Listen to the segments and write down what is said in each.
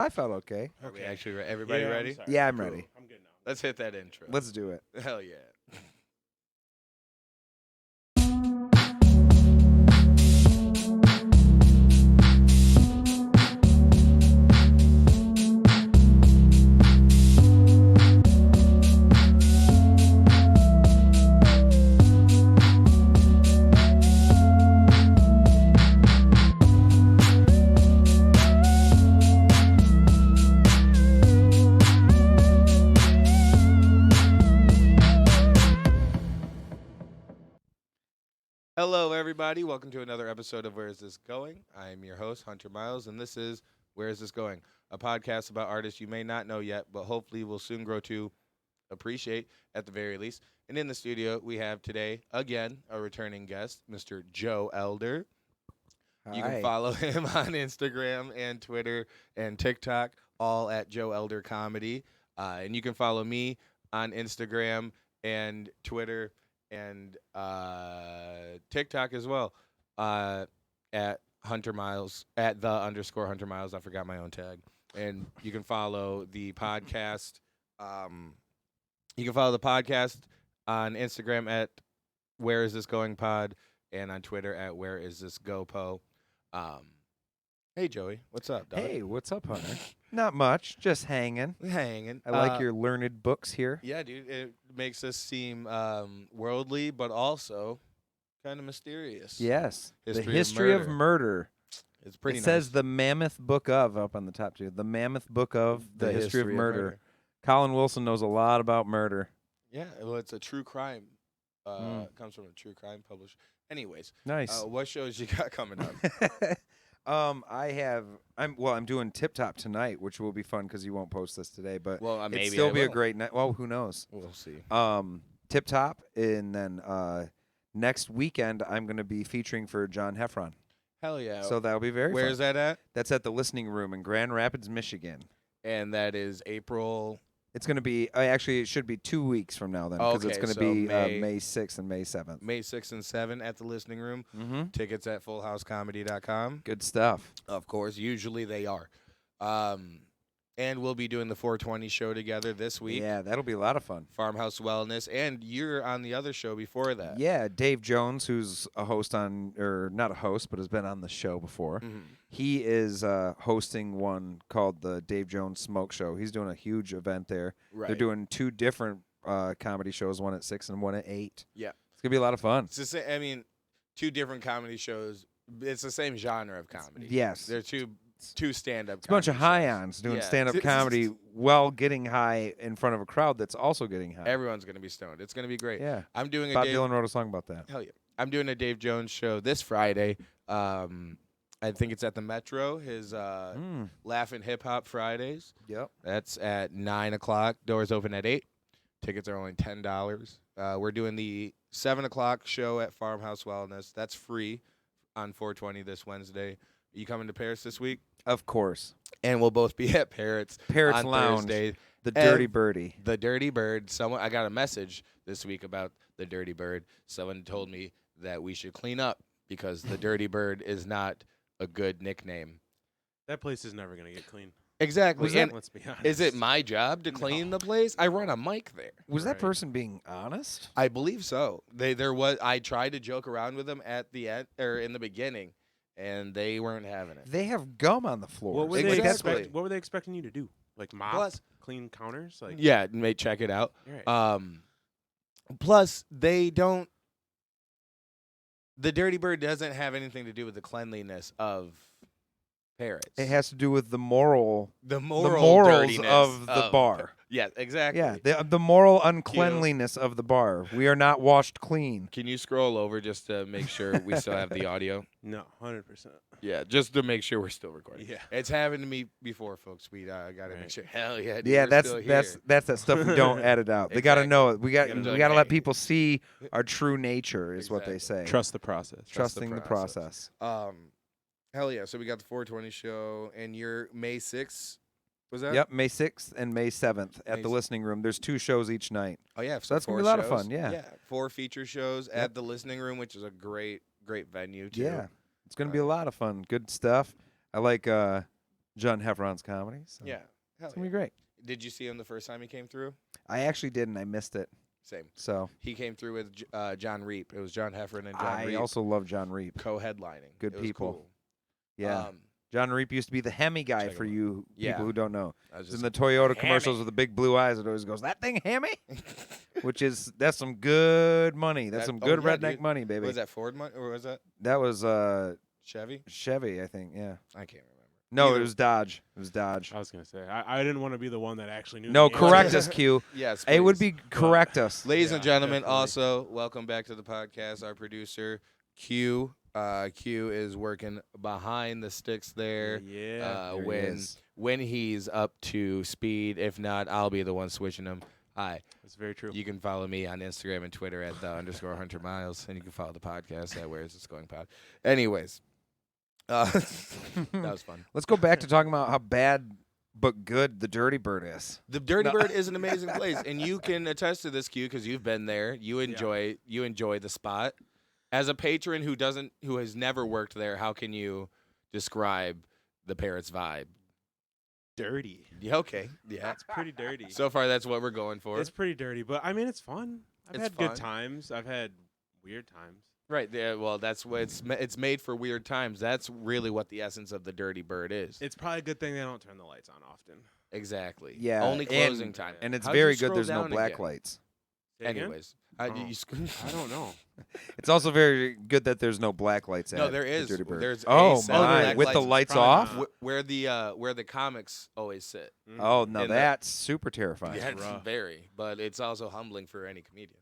I felt okay. Are we actually everybody ready? Yeah, I'm ready. I'm good now. Let's hit that intro. Let's do it. Hell yeah. Hello, everybody. Welcome to another episode of Where Is This Going? I'm your host, Hunter Miles, and this is Where Is This Going? A podcast about artists you may not know yet, but hopefully will soon grow to appreciate at the very least. And in the studio, we have today, again, a returning guest, Mr. Joe Elder. You can follow him on Instagram and Twitter and TikTok, all at Joe Elder Comedy. And you can follow me on Instagram and Twitter and TikTok as well, at Hunter Miles, at _Hunter Miles. I forgot my own tag. And you can follow the podcast. You can follow the podcast on Instagram at Where Is This Going Pod, and on Twitter at Where Is This Go Po. Hey Joey, what's up, dog? Hey, what's up, Hunter? Not much, just hanging. Hanging. I like your learned books here. Yeah, dude. It makes us seem worldly, but also kind of mysterious. Yes, History the of history of murder. murder. It's pretty It nice. says the Mammoth Book of up on the top too. The Mammoth Book of the history of murder. Colin Wilson knows a lot about murder. Yeah, well, it's a true crime. Comes from a true crime publisher. Anyways, Nice. what shows you got coming up? I'm doing Tip Top tonight, which will be fun because you won't post this today, but Well, maybe it'll still I be a will. great night. Well, who knows? We'll see. Tip Top, and then next weekend I'm going to be featuring for John Heffron. Hell yeah. So that'll be very Where's fun. that at? That's at the Listening Room in Grand Rapids, Michigan. And that is April. It's going to be actually it should be 2 weeks from now then because it's Okay, going to so be May- May 6th and May 7th. May 6th and 7th at the Listening Room. Mm-hmm. Tickets at fullhousecomedy.com. Good stuff. Of course, usually they are. And we'll be doing the 420 show together this week. Yeah, that'll be a lot of fun. Farmhouse Wellness, and you're on the other show before that. Yeah, Dave Jones, who's a host on, or not a host, but has been on the show before. Mhm. He is hosting one called the Dave Jones Smoke Show. He's doing a huge event there. Right. They're doing two different comedy shows, one at 6 and one at 8. Yeah. It's going to be a lot of fun. It's the same, I mean, two different comedy shows. It's the same genre of comedy. Yes. They're two stand-up It's a bunch of comedy shows. high-ons doing Yeah. stand-up comedy while getting high in front of a crowd that's also getting high. Everyone's going to be stoned. It's going to be great. Yeah. I'm doing Bob a Dave, Dylan wrote a song about that. Hell yeah. I'm doing a Dave Jones show this Friday. I think it's at the Metro, his Laugh-In Hip-Hop Fridays. Yep. That's at 9 o'clock. Doors open at 8. Tickets are only $10. We're doing the 7 o'clock show at Farmhouse Wellness. That's free on 420 this Wednesday. You coming to Paris this week? Of course. And we'll both be at Parrots on Lounge, Thursday. the Dirty Birdie. The Dirty Byrd. I got a message this week about the Dirty Byrd. Someone told me that we should clean up because the Dirty Byrd is not a good nickname. That place is never gonna get clean. Exactly. And Let's be honest. is it my job to clean the place? I run a mic there. Was that Right. person being honest? I believe so. I tried to joke around with them at the end or in the beginning, and they weren't having it. They have gum on the floor. What were Exactly. What were they expecting you to do? Like mop, Plus- clean counters? Like Yeah, mate, check it out. Right. Plus, they don't. The Dirty Bird doesn't have anything to do with the cleanliness of Parrots. It has to do with the morals dirtiness of the bar. Yeah, exactly. Yeah, the moral uncleanliness of the bar. We are not washed clean. Can you scroll over just to make sure we still have the audio? No, 100%. Yeah, just to make sure we're still recording. Yeah. It's happened to me before, folks. We got to make Right. sure. Hell yeah, dude, Yeah, we're that's still that's here. that's that stuff we don't edit out. They got to Exactly. know it. We You gotta got be to like, let hey. people see our true nature is what they Exactly. say. Trust the process. Trusting the process. Hell yeah. So we got the 420 show, and you're May 6th. Was that? Yep, May 6th and May 7th at May the 6th. Listening Room. There's 2 shows each night. Oh yeah. So that's gonna be a 4 lot of shows. fun, yeah. Yeah. 4 feature shows at the Listening Room, which is a great venue too. Yeah. It's going to be a lot of fun. Good stuff. I like John Heffron's comedy. So Yeah. Hell it's gonna yeah. be great. Did you see him the first time he came through? I actually didn't. I missed it. Same. So He came through with John Reap. It was John Heffron and John I Reap also love John Reap. co-headlining. Good It was people. cool. Yeah. John Reap used to be the Hemi guy check for him out. you Yeah. people who don't know. I was He's in just the Toyota Hemi. commercials with the big blue eyes. It always goes, "That thing Hemi?" That's some good money. That's That- some oh, good yeah, redneck dude. money, baby. Was that Ford money or was that That was Chevy? Chevy, I think. Yeah. I can't remember. No, Either- it was Dodge. It was Dodge. I was gonna say I didn't want to be the one that actually knew. No, the answer. correct us, Q. Yes, It would please. be correct us. Ladies and Yeah, gentlemen, definitely. also welcome back to the podcast. Our producer Q. Q is working behind the sticks there. Yeah. There he When is. when he's up to speed. If not, I'll be the one switching him. Hi. That's very true. You can follow me on Instagram and Twitter at _Hunter Miles, and you can follow the podcast at Where Is This Going Pod. Anyways, that was fun. Let's go back to talking about how bad but good the Dirty Bird is. The Dirty No. Bird is an amazing place, and you can attest to this, Q, because you've been there. You enjoy the spot. As a patron who has never worked there, how can you describe the Parrots vibe? Dirty. Yeah, okay, yeah. It's pretty dirty. So far, that's what we're going for. It's pretty dirty, but I mean, it's fun. I've It's had fun. good times. I've had weird times. Right. Yeah, well, that's what it's made for weird times. That's really what the essence of the Dirty Bird is. It's probably a good thing they don't turn the lights on often. Exactly. Yeah. Only closing time. And it's How'd you very good scroll there's no down black again? lights. Say again? Anyways, Oh. I don't know. It's also very good that there's no black lights No, at there the is. Dirty Bird. There's oh, a set of my. black With the lights. lights Probably off? not. where the comics always sit. Oh, now In the- that's super terrifying. Yeah, it's rough. very, but it's also humbling for any comedian.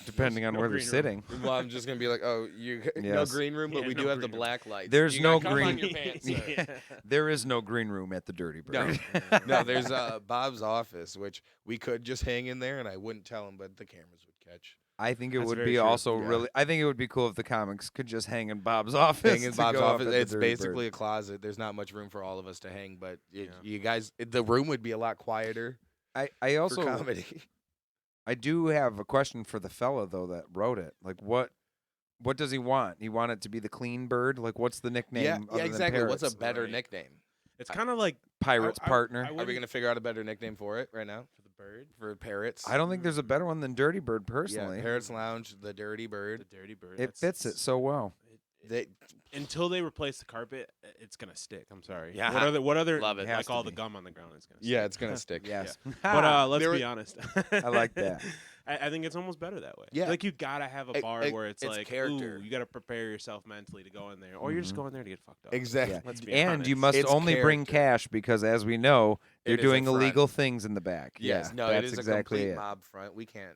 Depending on No where they're green room. sitting. Well, I'm just gonna be like, oh, no Yes. green room, but Yeah, we no do have the green room. black lights. There's You no gotta come on green- your pants, sir. Yeah. There is no green room at the Dirty Bird. No. No, there's Bob's office, which we could just hang in there, and I wouldn't tell him, but the cameras would catch. I think it That's would very be true. also Yeah. really. I think it would be cool if the comics could just hang in Bob's office. Hang in to Bob's go up office. at the It's Dirty basically Bird. a closet. There's not much room for all of us to hang, but Yeah. you guys, the room would be a lot quieter I for also comedy. I do have a question for the fella though that wrote it. Like what does he want? He want it to be the clean bird? Like what's the nickname? Yeah, other than exactly. What's a Parrots? better Right. nickname? It's kind of like Pirate's I- partner? I Are we wouldn't- gonna figure out a better nickname for it right now? for the bird? For Parrots? I don't think there's a better one than Dirty Bird personally. Yeah, Parrots Lounge, the Dirty The Bird. dirty bird. It That's- fits it so well. They, Until they replace the carpet, it's gonna stick. I'm sorry. Yeah. What other Love it. Has like to all the be. gum on the ground is gonna stick. yeah, it's gonna stick. Yes. But let's There be were- honest. I like that. I think it's almost better that way. Yeah. Like you gotta have a bar where it's like, character. ooh, you gotta prepare yourself mentally to go in there, or you're just Mhm. going there to get fucked up. Exactly. Yeah. Let's be And you honest. must It's only bring character. cash because, as we know, they're It is a doing front. illegal things in the back. Yes. Yeah, No, that's it is exactly a complete it. mob front. We can't.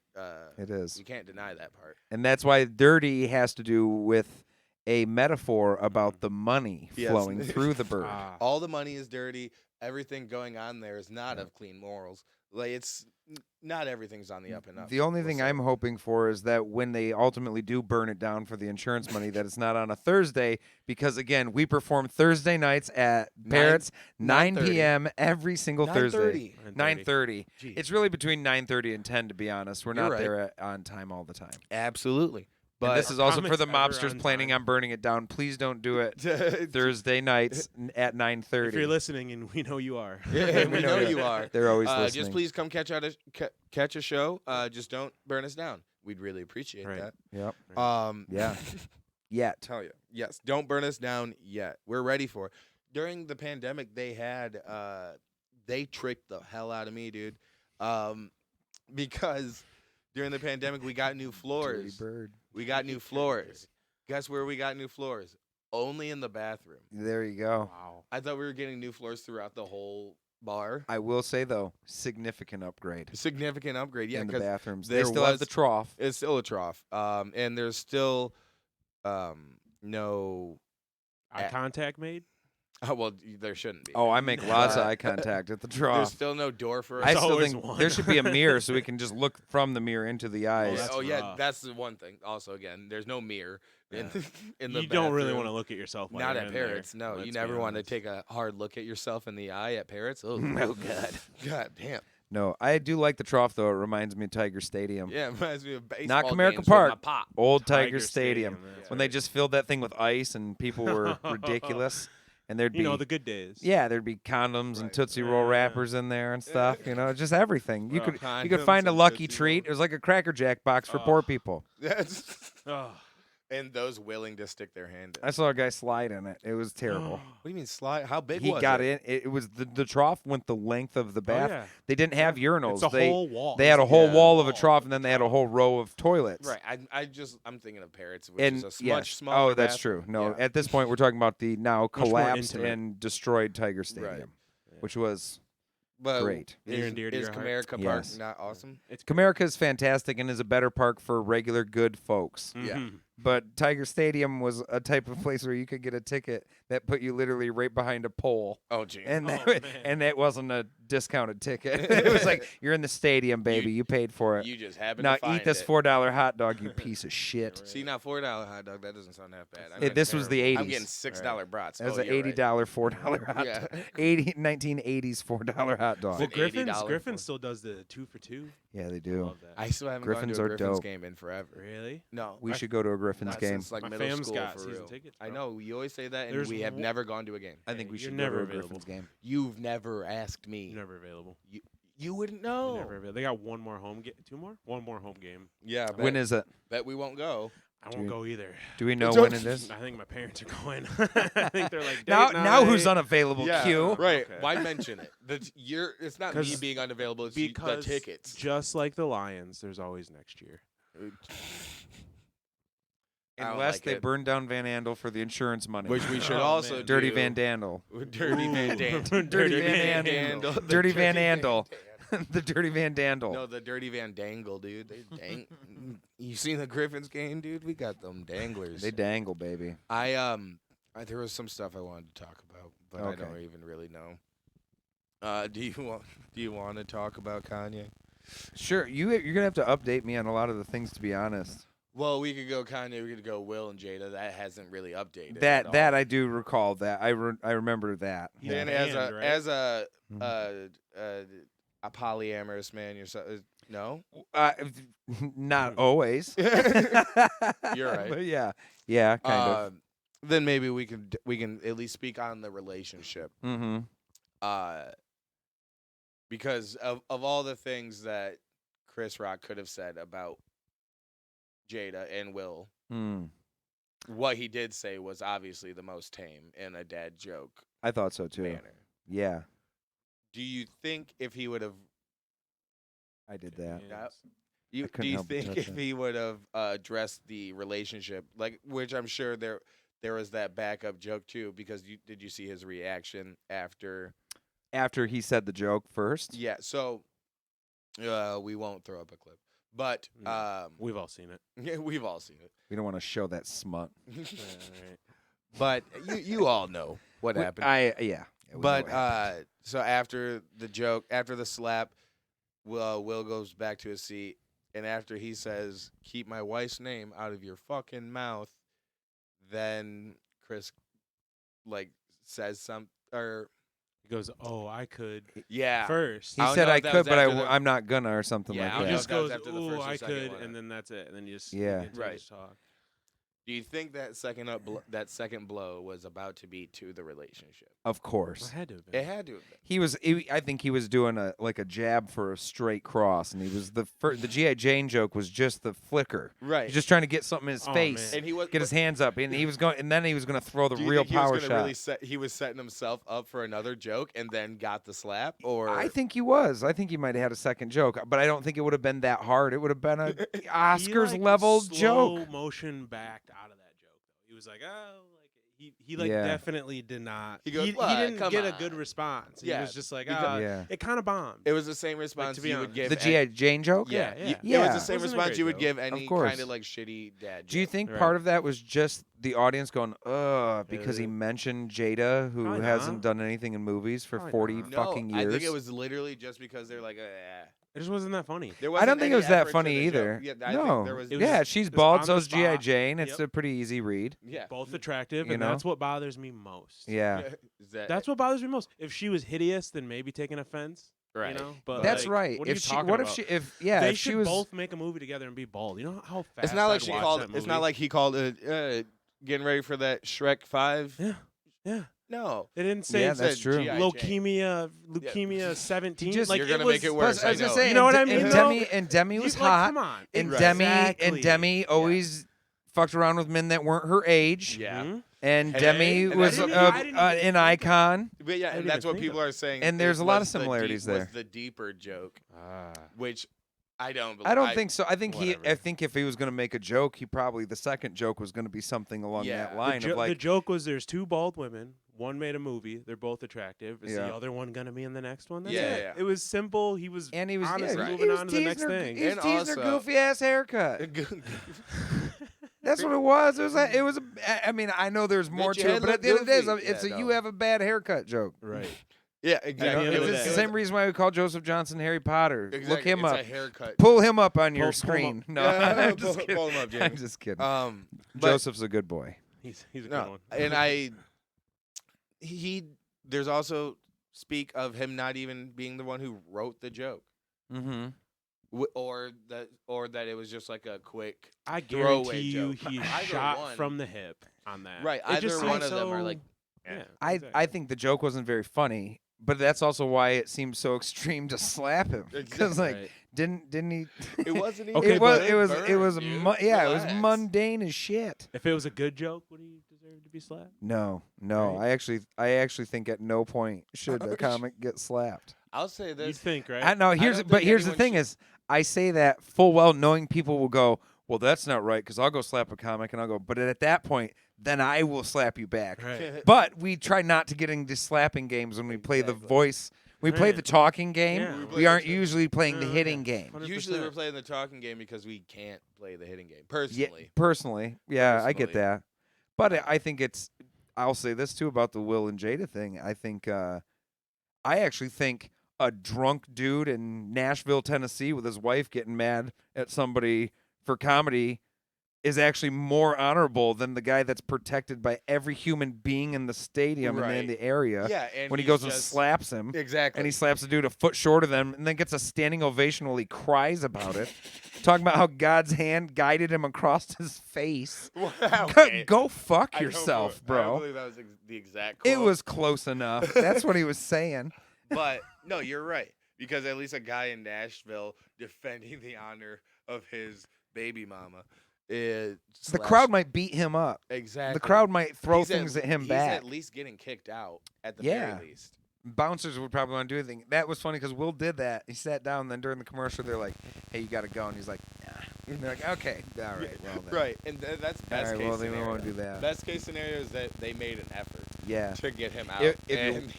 It is, We can't deny that part. and that's why dirty has to do with a metaphor about the money Yes. flowing through the bird. Ah, All the money is dirty. Everything going on there is not Yeah. of clean morals. Like it's not everything's on the up and up. The only we'll thing say. I'm hoping for is that when they ultimately do burn it down for the insurance money, that it's not on a Thursday, because again, we perform Thursday nights at Parrots 9 9:30. p.m. every single Thursday. 9:30. 9:30. Jeez. It's really between 9:30 and 10, to be honest. We're You're not right. there on time all the time. Absolutely. And But this is also for comics the ever mobsters on planning time? on burning it down. Please don't do it Thursday nights at 9:30. if you're listening, and we know you are, Yeah, we know you are. They're always listening. Just please come catch a show. Just don't burn us down. We'd really appreciate Right. that. Yep. Yeah. Yet. Tell you. Yes. Don't burn us down yet. We're ready for it. During the pandemic, they had they tricked the hell out of me, dude. Because during the pandemic, we got new Dirty floors. bird. We got new floors. Guess where we got new floors? Only in the bathroom. There you go. wow. I thought we were getting new floors throughout the whole bar. I will say though, significant upgrade Significant upgrade. Yeah, in the because bathrooms. there They still have was- the trough. it's still a trough. And there's still no. Eye contact made. Oh, well, there shouldn't be. Oh, I make lots of Uh, eye contact at the There's trough. still no door for I us. There's still always think one. there should be a mirror so we can just look from the mirror into the eyes. that's Oh yeah, rough. that's the one thing. Also, again, there's no mirror in Yeah. in the You don't really bathroom. want to look at yourself. While Not you're at in there, Parrots. No, you let's never be want to honest. take a hard look at yourself in the eye at Parrots. Oh, Oh, God. God damn. No, I do like the trough though. It reminds me of Tiger Stadium. Yeah, it reminds me of baseball Not Comerica games with Park. my pop. Old Tiger, Tiger Stadium. Stadium, that's When they right. just filled that thing with ice and people were ridiculous. and there'd be the good days. there'd be condoms and Right. Tootsie Roll wrappers in there and stuff. Just everything. You Oh, could Condoms find a and Lucky Tootsie Treat. Rolls. It was like a Cracker Jack box for Oh. poor people. That's Oh. and those willing to stick their hand in. I saw a guy slide in it. It was terrible. What do you mean slide? How big He was got it? in. It was the trough went the length of the bath. yeah. They didn't have urinals. It's a whole wall. They had a whole Yeah. wall of a Wall trough, of and a then they had a trough. whole row of toilets. Right. I'm thinking of Parrots, which And is a yes. much smaller. Oh, that's bathroom. true. No, Yeah. at this point, we're talking about the now more collapsed intimate. and destroyed Tiger Stadium, Right. which was But great. Near and dear to is your heart. Comerica Park Yes. not awesome? It's Comerica is fantastic and is a better park for regular good folks. Yeah. Mhm. But Tiger Stadium was a type of place where you could get a ticket that put you literally right behind a pole. Oh, gee. And Oh, that, man. and that wasn't a discounted ticket. It was like, you're in the stadium, baby. You paid for it. You just happen Now to find eat this it. $4 hot dog, you piece of shit. See, now $4 hot dog, that doesn't sound that bad. I Hey, got this was the terrible. 80s. I'm getting $6 brats. That was oh, an you're $80 $4 hot Yeah. dog. 1980s $4 hot dog. Well, It's Griffins $80 for- still does the 2 for 2. Yeah, they do. Love that. I still haven't Griffins gone are to a Griffins dope. game in forever. Really? No. We should go to a Griffins not game. since like My middle fam's school got for season real. tickets, I bro. know you always say that, and There's we have one- never gone to a game. I think we You're should never go to a available. Griffins game. You've never asked me. You're never available. You wouldn't You're know. never available. They got one more home game. 2 more? One more home game. Yeah. Bet, When is it? bet we won't go. I won't Dude. go either. Do we know Don't- when it is? I think my parents are going. I think they're like, Now, date now who's night. unavailable? Yeah, Q. right. Okay. Why mention it? It's not me 'Cause- being unavailable. It's the Because tickets. just like the Lions, there's always next year. I don't Unless like they it. burn down Van Andel for the insurance money. Which we should Oh, also man. do. Dirty Van Dandel. Dirty Van Ooh. Dandel. Dirty Van Dandel. The Dirty Van Van Andel. The Dirty Van Dandel. No, the Dirty Van Dangle, dude. They dang. You seen the Griffins game, dude? We got them danglers. They dangle, baby. There was some stuff I wanted to talk about, but I Okay. don't even really know. Do you want to talk about Kanye? Sure, you're gonna have to update me on a lot of the things, to be honest. Well, we could go Kanye. We could go Will and Jada. That hasn't really updated. That at that all. I do recall. That I remember that. He's Then banned, right? as Mhm. a polyamorous man yourself. No. Not always. You're right. But yeah, kind of. Then maybe we can at least speak on the relationship. Mm-hmm. Because of all the things that Chris Rock could have said about Jada and Will, Mm. what he did say was obviously the most tame in a dad joke I thought so too. manner. Yeah, Do you think if he would have I did that. Yep. I couldn't do you help but think touch if it. he would have addressed the relationship, like which I'm sure there was that backup joke too, because did you see his reaction after? After he said the joke first. Yeah, so we won't throw up a clip, but We've all seen it. yeah, we've all seen it. We don't want to show that smut. Right. But you all know what happened. Yeah. we know But what happened. so after the joke, after the slap, Will goes back to his seat, and after he says, "Keep my wife's name out of your fucking mouth," then Chris says something, or He goes, "Oh, I could yeah, first." he I don't said know I if that could, was but after the- I'm not gonna, or something Yeah, I like don't He know that. just if that was goes, after the "Ooh, first or I second could," one. and then that's it. And then you just Yeah. get to Right. just talk. Do you think that second blow was about to be to the relationship? Of It course. had to have It been. had to have been. I think he was doing a jab for a straight cross, and he was the G.I. Jane joke was just the flicker. Right. He's just trying to get something in his Oh, face, man. And he was get his hands up, and he was going, and then he was going to throw the Do you real think he was power gonna shot. Really he was setting himself up for another joke and then got the slap, or I think he was. I think he might have had a second joke, but I don't think it would have been that hard. It would have been a Oscars level slow joke. motion backed out of that joke though. He was like, "Oh," he Yeah. definitely did not. He goes, he "What? didn't Come get a good on." response. Yeah, He was just like, because- Yeah. it kind of bombed. It was the same response to be you would honest. give The G.I. Jane joke? Yeah, you- yeah. It was Yeah. the same Wasn't a response great you would joke. give any course. kind of shitty dad joke. Do you think Right. part of that was just the audience going, ugh, because he Uh, mentioned Jada, who probably hasn't not. done anything in movies for Probably 40 not. No, fucking years? I think it was literally just because they're like, It just wasn't that funny. There I wasn't don't think any it was that effort to funny the either. joke. Yeah, I no. think there was. It was- Yeah, she's it was bald, on so the is G.I. spot. Jane. It's Yep. a pretty easy read. Yeah. Both attractive, You and know? that's what bothers me most. Yeah. Is that- That's what bothers me most. If she was hideous, then maybe taking offense. right. You know? But That's like, right. What are if you she, talking what about? if she, if yeah, they if she should was, both make a movie together and be bald. You know how fast? It's not like I'd she watch called. that It's not movie? like he called it getting ready for that Shrek 5. Yeah. No. It didn't say Yeah, that's said true. G.I. leukemia 17. just- like You're it gonna was, make it worse. Plus, I was I gonna know. say, You know what I and mean, And though? Demi was You- like, hot. come on. And Exactly. Demi always fucked around with men that weren't her age. Yeah. Mhm. And Hey, Demi and was that's what I didn't even an think icon. But yeah, I and didn't that's even what think people of are saying. And there's a lot of similarities there. Was the deeper joke, Ah. which I don't believe. I don't think so. I think Whatever. I think if he was going to make a joke, the second joke was going to be something along Yeah. that The line of The like, joke was there's two bald women. One made a movie. They're both attractive. Is Yeah. the other one gonna be in the next one? That's Yeah, it. yeah. It was simple. He was and he was honestly yeah, moving he was on to the next teasing her, thing. He was And teasing her also- goofy ass haircut. That's what it was. It was. I mean, I know there's more Bitch, your to it, head but look at the end of the day, goofy. it's Yeah, a you no. have a bad haircut joke. Right. Yeah, the exactly. end of the It's the day. same reason why we call Joseph Johnson Harry Potter. Exactly. Look him it's up. A haircut. Pull him up on your Pull him screen. up. No, Yeah, I'm just kidding. pull him up, I'm Jamie. just kidding. But- Joseph's a good boy. He's a good No, one. and there's also speak of him not even being the one who wrote the joke, Mm-hmm. or that it was just like a quick I throwaway guarantee you joke. he Either shot one. from the hip on that. Right, It just either one seems of them are so- like, Yeah. I think the joke wasn't very funny, but that's also why it seemed so extreme to slap him. Because like, Right. didn't he? it wasn't even. Okay, it was but- it was Byrd, it was dude. yeah, it was Relax. mundane as shit. If it was a good joke, would he deserve to be slapped? No. Right. I actually think at no point should a comic get slapped. I'll say You this. think, right? I know. Here's don't but think here's the anyone thing should- is, I say that full well knowing people will go, well, that's not right because I'll go slap a comic and I'll go, but at that point, then I will slap you back. Right. But we try not to get into slapping games when we play the Exactly. voice. We play Right. the talking game. Yeah. We aren't usually playing the Yeah, hitting okay. game. 100%. Usually we're playing the talking game because we can't play the hitting game Yeah, personally. personally, yeah, I get Personally. that. But I think it's. I'll say this too about the Will and Jada thing. I think. I actually think a drunk dude in Nashville, Tennessee, with his wife getting mad at somebody for comedy is actually more honorable than the guy that's protected by every human being in the stadium and in Right. the area. Yeah, and when he he's goes and just- slaps him. Exactly. And he slaps a dude a foot shorter than him and then gets a standing ovation while he cries about it. Talking about how God's hand guided him across his face. Okay. Go fuck I don't yourself, believe- I don't bro. believe that was the exact quote. It was close enough. That's what he was saying. But no, you're right. Because at least a guy in Nashville defending the honor of his baby mama. The crowd might beat him up. Exactly. The crowd might throw He's things at him he's back. at least getting kicked out at the Yeah. very least. Bouncers would probably want to do anything. That was funny because Will did that. He sat down, and then during the commercial, they're like, "Hey, you got to go," and he's like, "Nah." And they're like, "Okay, all right, well then." Right. And that's All best right, case well then we scenario. won't do that. Best case scenario is that they made an effort Yeah. to get him out. If you- and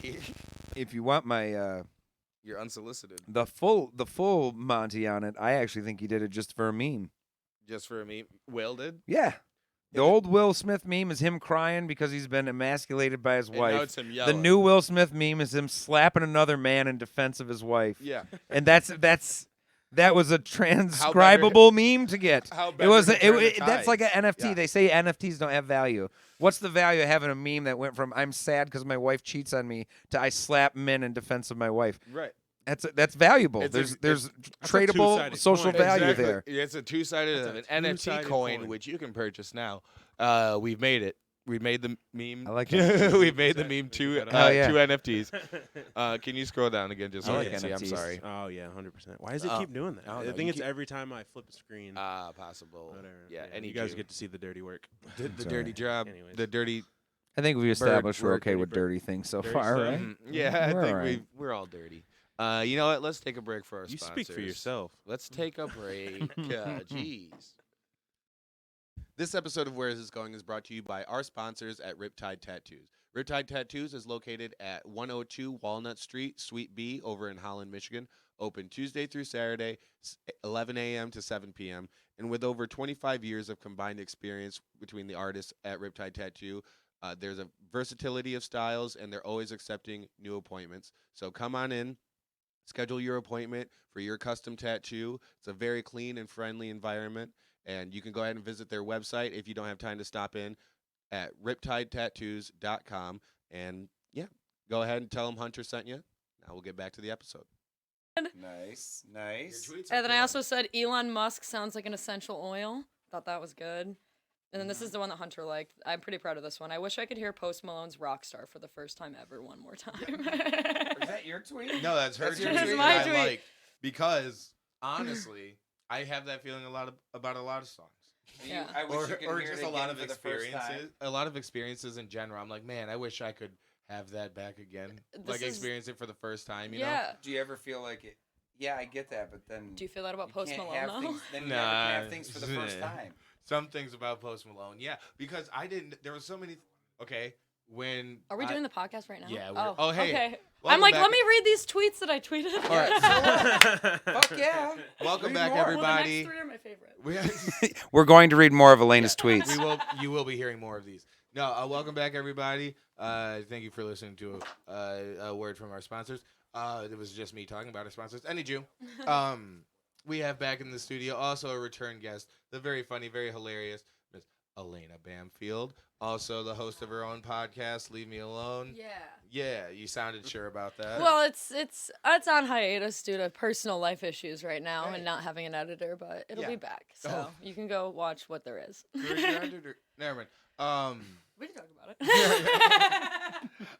If you want my you're unsolicited. the full Monty on it, I actually think he did it just for a meme. Just for me. Will did. Yeah. The old Will Smith meme is him crying because he's been emasculated by his And now wife. it's him The yelling. new Will Smith meme is him slapping another man in defense of his wife. Yeah. And that was a transcribable meme to get. How It better was to turn the that's like an tides. NFT. Yeah. They say NFTs don't have value. What's the value of having a meme that went from I'm sad because my wife cheats on me to I slap men in defense of my wife? Right. That's valuable. It's There's a tradable two-sided social coin. value Exactly. there. It's a two-sided That's of a an NFT two-sided coin, coin. which you can purchase now. We've made it. We made the meme. I like we made the Exactly. meme two Hell yeah. two NFTs. Can you scroll down again just so I I like can see? I'm NFTs. sorry. Oh yeah, 100%. Why does it Oh, keep doing that? I don't I know. think You it's keep- every time I flip a screen. Possible. Whatever. Yeah. Any you guys Jew. get to see the dirty work. the It's all dirty right. job. Anyways. The dirty. I think we established we're work, okay dirty with bird. dirty things so Dirty far, stuff. right? Mhm. Yeah, I We're think all right. we're all dirty. You know what? Let's take a break for our You sponsors. speak for yourself. Let's take a break. Jeez. This episode of Where Is This Going is brought to you by our sponsors at Riptide Tattoos. Riptide Tattoos is located at 102 Walnut Street, Suite B, over in Holland, Michigan. Open Tuesday through Saturday, 11 a.m. to 7 p.m. And with over 25 years of combined experience between the artists at Riptide Tattoo, there's a versatility of styles, and they're always accepting new appointments. So come on in. Schedule your appointment for your custom tattoo. It's a very clean and friendly environment, and you can go ahead and visit their website if you don't have time to stop in at riptidetattoos.com. And yeah, go ahead and tell them Hunter sent you. Now we'll get back to the episode. Nice. Your tweets are And then I flowing. also said Elon Musk sounds like an essential oil. Thought that was good. And then this is the one that Hunter liked. I'm pretty proud of this one. I wish I could hear Post Malone's Rockstar for the first time ever one more time. Is that your tweet? No, that's her That's your tweet. tweet? that my I tweet. like because honestly, I have that feeling about a lot of songs. Yeah. I wish you could Or hear just it a lot again of for the first experiences. time. A lot of experiences in general. I'm like, man, I wish I could have that back again. This Like is- experience it for the first time. You know? yeah. Do you ever feel like it? Yeah, I get that, but then Do you feel that about you Post can't Malone have though? things, then you Nah. never can have things for the first Yeah. time. Some things about Post Malone, yeah, because I didn't. There was so many. Okay, when Are we doing the podcast right now? Yeah, we're- Oh, oh, hey, Okay. welcome I'm like, back. let me read these tweets that I tweeted. All right, Fuck yeah! welcome Read back, more. everybody. Well, the next 3 are my favorite. We're going to read more of Elena's tweets. You will be hearing more of these. No, welcome back, everybody. Thank you for listening to a word from our sponsors. It was just me talking about our sponsors. Any Jew. We have back in the studio also a return guest, the very funny, very hilarious Miss Alaina Bamfield, also the host of her own podcast, Leave Me Alone. Yeah. Yeah, you sounded sure about that. Well, it's on hiatus due to personal life issues right now Hey. and not having an editor, but it'll Yeah. be back. So Oh. you can go watch what there is. Never mind. We can talk about it.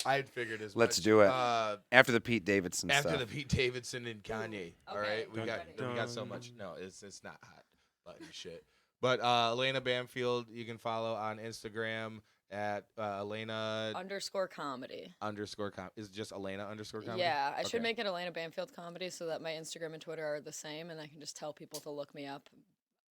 I had figured as Let's much. do it. After the Pete Davidson After stuff. the Pete Davidson and Kanye. All okay. right, we Dun, got so much. No, it's not hot button shit. But Alaina Bamfield, you can follow on Instagram at Alaina _comedy. Is it just Alaina _comedy? Yeah, I should Okay. make it Alaina Bamfield comedy so that my Instagram and Twitter are the same, and I can just tell people to look me up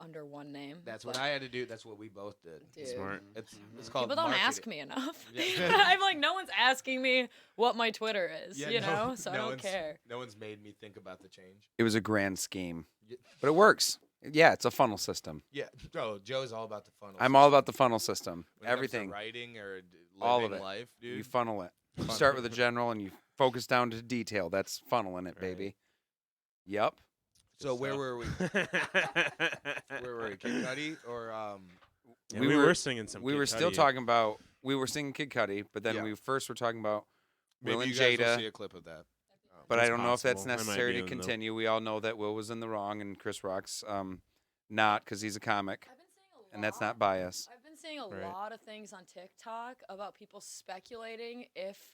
under one name. That's But, what I had to do. That's what we both did. dude, Smart. It's called People don't marketing. ask me enough. Yeah. I'm like, no one's asking me what my Twitter is, Yeah, you no- know? So I no don't one's- care. No one's made me think about the change. It was a grand scheme, Yeah. but it works. Yeah, it's a funnel system. Yeah. Oh, Joe's all about the funnel. I'm all about the funnel system. When it comes to Everything. writing or All of living it. life, dude. You funnel it. You Funnel. start with a general and you focus down to detail. That's funneling it, Right. baby. Yep. So Good where stuff. were we? Where were we? Kid Cudi or Yeah, We we were- were singing some. We Kid were still Cudi. talking about, we were singing Kid Cudi, but then Yeah. we first were talking about Will maybe and you guys will see Jada. a clip of that. But I It's don't know if that's possible. I might necessary be to in the- continue. We all know that Will was in the wrong and Chris Rock's not because he's a comic. I've been seeing a lot. And that's not bias. I've been seeing a Right. lot of things on TikTok about people speculating if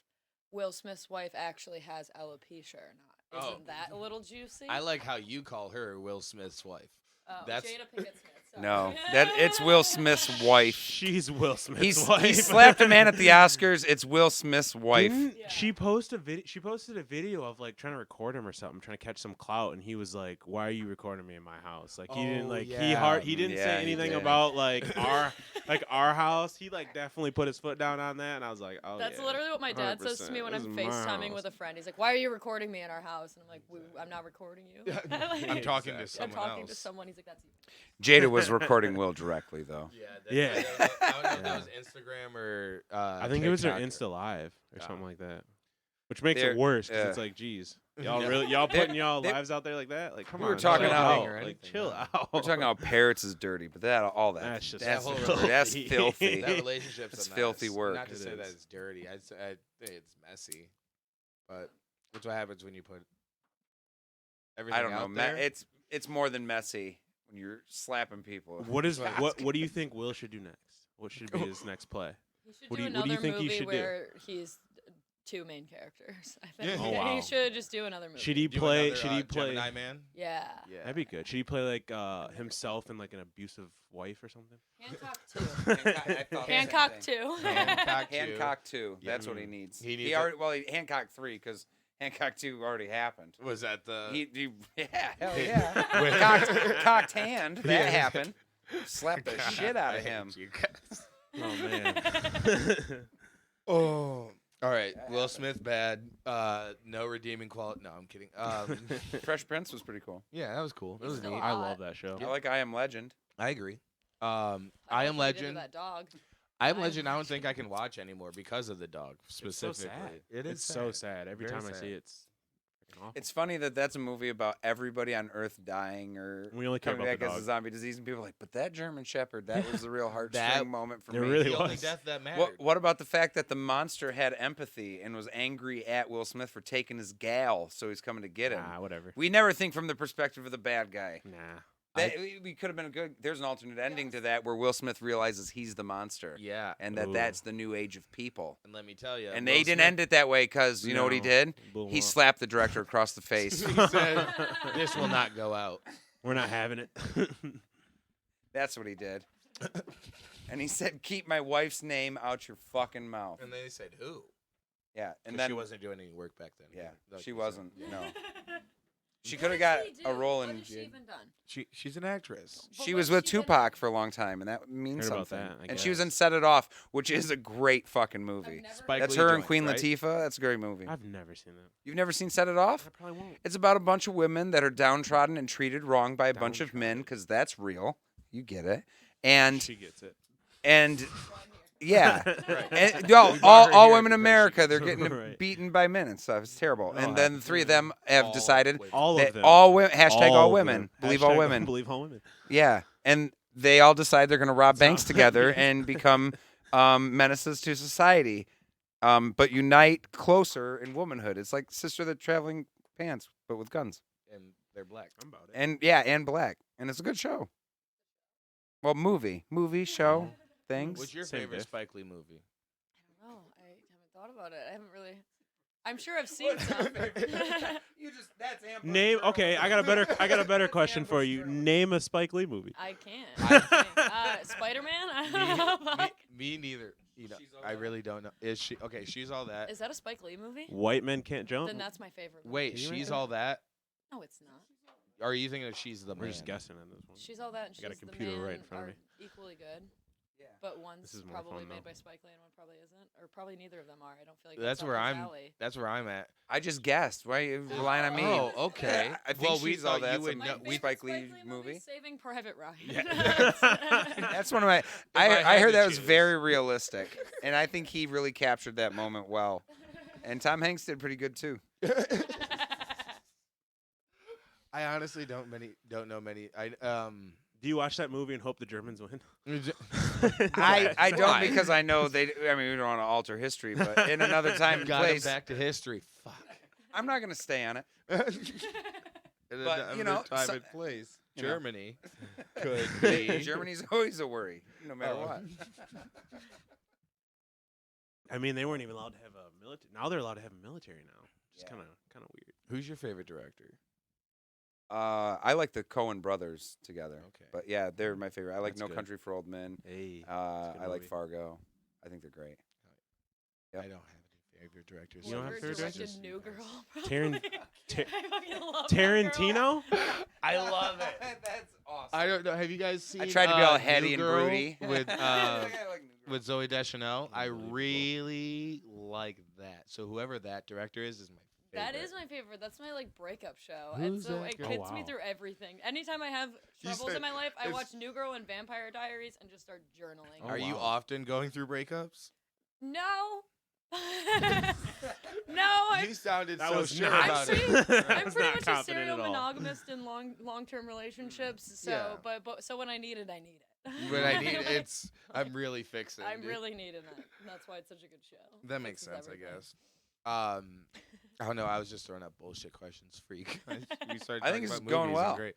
Will Smith's wife actually has alopecia or not. Oh. Isn't that a little juicy? I like how you call her Will Smith's wife. Oh, that's- Jada Pinkett Smith. Sorry. No, it's Will Smith's wife. She's Will Smith's wife. He slapped a man at the Oscars. It's Will Smith's wife. Didn't Yeah. she post a video? She posted a video of like trying to record him or something, trying to catch some clout, and he was like, "Why are you recording me in my house?" Like he didn't Oh, like yeah. he didn't Yeah, say he anything did. about like our house. He like definitely put his foot down on that, and I was like, "Oh, That's yeah, literally what my dad says to me 100%. when This I'm is my FaceTiming house." with a friend. He's like, "Why are you recording me in our house?" And I'm like, "I'm not recording you. Like, I'm talking to I'm someone talking else. to someone." He's like, "That's you." Jada was recording Will directly, though. Yeah. I don't know if that was Instagram or I think it was her TikTok. Insta Live or Ah. something like that, which makes They're- it worse because yeah. it's like, geez, y'all Yeah. y'all They- putting y'all they- lives out there like that? Like, come We on, were talking chill how- out. or Like, anything, chill no. out. We're talking about parrots is dirty, but all that That's just that's filthy. that's filthy. That relationship's It's a mess. filthy work. Not to It say that is. it's dirty. I'd say it's messy, but that's what happens when you put everything I don't know. out there. It's more than messy when you're slapping people. What is That's what do you think Will should do next? What should be his next play? He should What do do you another think he movie should do? where he's two main characters. I think. Yeah. Oh, wow. He should just do another movie. Should he Do play? another, Should he play? Gemini Man? Yeah. Yeah, That'd be good. Should he play like himself in like an abusive wife or something? Hancock 2. I thought the same Hancock thing. 2. Hancock too. Hancock 2. Yeah. That's what he needs. He needs He already Hancock 3 because Hancock 2 already happened. Was that the? Yeah, hell yeah. Wait. cocked hand. That Yeah. happened. Slapped the God, shit out I of hate him. you guys. Oh man. Oh. All right, That Will happened. Smith bad. No redeeming quality. No, I'm kidding. Fresh Prince was pretty cool. Yeah, that was cool. That He's was still neat. I hot. love that show. I like I Am Legend. I agree. like I Am what he did to Legend. That dog. I Am I Am Legend. I don't Legend. think I can watch anymore because of the dog so specifically. sad. It It's so sad. Every Very time I sad. see it, it's freaking awful. It's funny that that's a movie about everybody on Earth dying or We only care coming about back the as a dog. zombie disease, and people are like, but that German Shepherd, that was the real heartstring That- moment for it me. really The only was. death that mattered. What about the fact that the monster had empathy and was angry at Will Smith for taking his gal, so he's coming to get him? Nah, whatever. We never think from the perspective of the bad guy. Nah. we could have been good. There's an alternate ending to that where Will Smith realizes he's the monster, Yeah. and that's the new age of people. And let me tell you. And they didn't end it that way because you know what he did? He slapped the director across the face. He said, "This will not go out." We're not having it. That's what he did. And he said, "Keep my wife's name out your fucking mouth." And they said, "Who?" Yeah, and 'Cause then she wasn't doing any work back then. Yeah, Like she you said. wasn't. Yeah. No, she could have got What did she a do? role What in. has she even done? She's an actress. But She what's was with she been Tupac in? for a long time, and that means Heard about something. that, I And she was in guess. Set It Off, which is a great fucking movie. I've never Spike That's Lee her and joint, Queen right? Latifah. That's a great movie. I've never seen that. You've never seen Set It Off? I probably won't. It's about a bunch of women that are downtrodden and treated wrong by a bunch of men, Downtrodden. because that's real. You get it. And She gets it. and yeah, Right. and, no, We brought her all here women in because she America, they're gets it. getting Right. beaten by men and stuff. It's terrible. Oh, And then the three of them have All decided women. All that of them. all women hashtag all of women them. believe all Hashtag women. Believe all women. Yeah, and they all decide they're going to rob banks not- together and become menaces to society, but unite closer in womanhood. It's like Sister of the Traveling Pants, but with guns. And they're black. I'm about it. And yeah, and black, and it's a good show. Well, movie, show, things. What's your Same favorite diff. Spike Lee movie? I don't know. I haven't thought about it. I haven't really. I'm sure I've seen some. You just that's ambush. Name. girl. Okay, I got a better question for you. Name a Spike Lee movie. I can't. Spider-Man? I don't know. Me neither. You know, She's All I That. really don't know. Is she okay? She's all that. Is that a Spike Lee movie? White Men Can't Jump. Then that's my favorite. Movie. Wait, Can you she's rank all that. No, it's not. Are you thinking of She's the We're Man? just guessing on this one. She's all that. And I got a She's the computer Man right in front of are me. equally good. Yeah. But one's This is more probably fun, made though. by Spike Lee and one probably isn't, or probably neither of them are. I don't feel like That's up where his I'm. alley. That's where I'm at. I just guessed. Why are you relying on me? Oh, okay. I think Well, we she's all thought you that. would My know- favorite we- Spike Lee movie, movie. Saving Private Ryan. Yeah. That's one of my. I I had heard to that was choose. very realistic, and I think he really captured that moment well. And Tom Hanks did pretty good too. I honestly don't know many. Do you watch that movie and hope the Germans win? I don't Why? because I know they. I mean, we don't want to alter history, but in another time and got him place, back to history. Fuck. I'm not going to stay on it. In But, another you know, time so- and place. you know. Germany could be. Germany's always a worry, no matter Oh. what. I mean, they weren't even allowed to have a military. Now they're allowed to have a military now. It's Yeah. kind of weird. Who's your favorite director? I like the Coen brothers together. Okay. But yeah, they're my favorite. I like That's No good. Country for Old Men. Hey. I like Fargo. I think they're great. Yep. I don't have any favorite directors. You don't have Whoever favorite directed directors? New Girl. Taran- probably. Ta- I fucking love that girl. Tarantino? I love it. That's awesome. I don't know. Have you guys seen? I tried to be all New heady and Girl broody. with I like New Girl. with Zoe Deschanel. I Unbelievable. really like that. So whoever that director is my favorite. That is my favorite. That's my like breakup show. Who's and so that it girl? gets Oh, me wow. through everything. Anytime I have You troubles said in my life, I it's- watch New Girl and Vampire Diaries and just start journaling. Oh, Are you wow. often going through breakups? No. No, You sounded That so was sure not- about I'm it. That I'm was pretty not much a confident serial at all. monogamist in long-term relationships. So, Yeah. but so when I need it, I need it. When I need it's, I'm really fixing. I'm dude. really needing it. And that's why it's such a good show. That makes Fixes sense, I everything. guess. I don't know. I was just throwing out bullshit questions for you guys. We started I think talking it's about going movies and well. Great.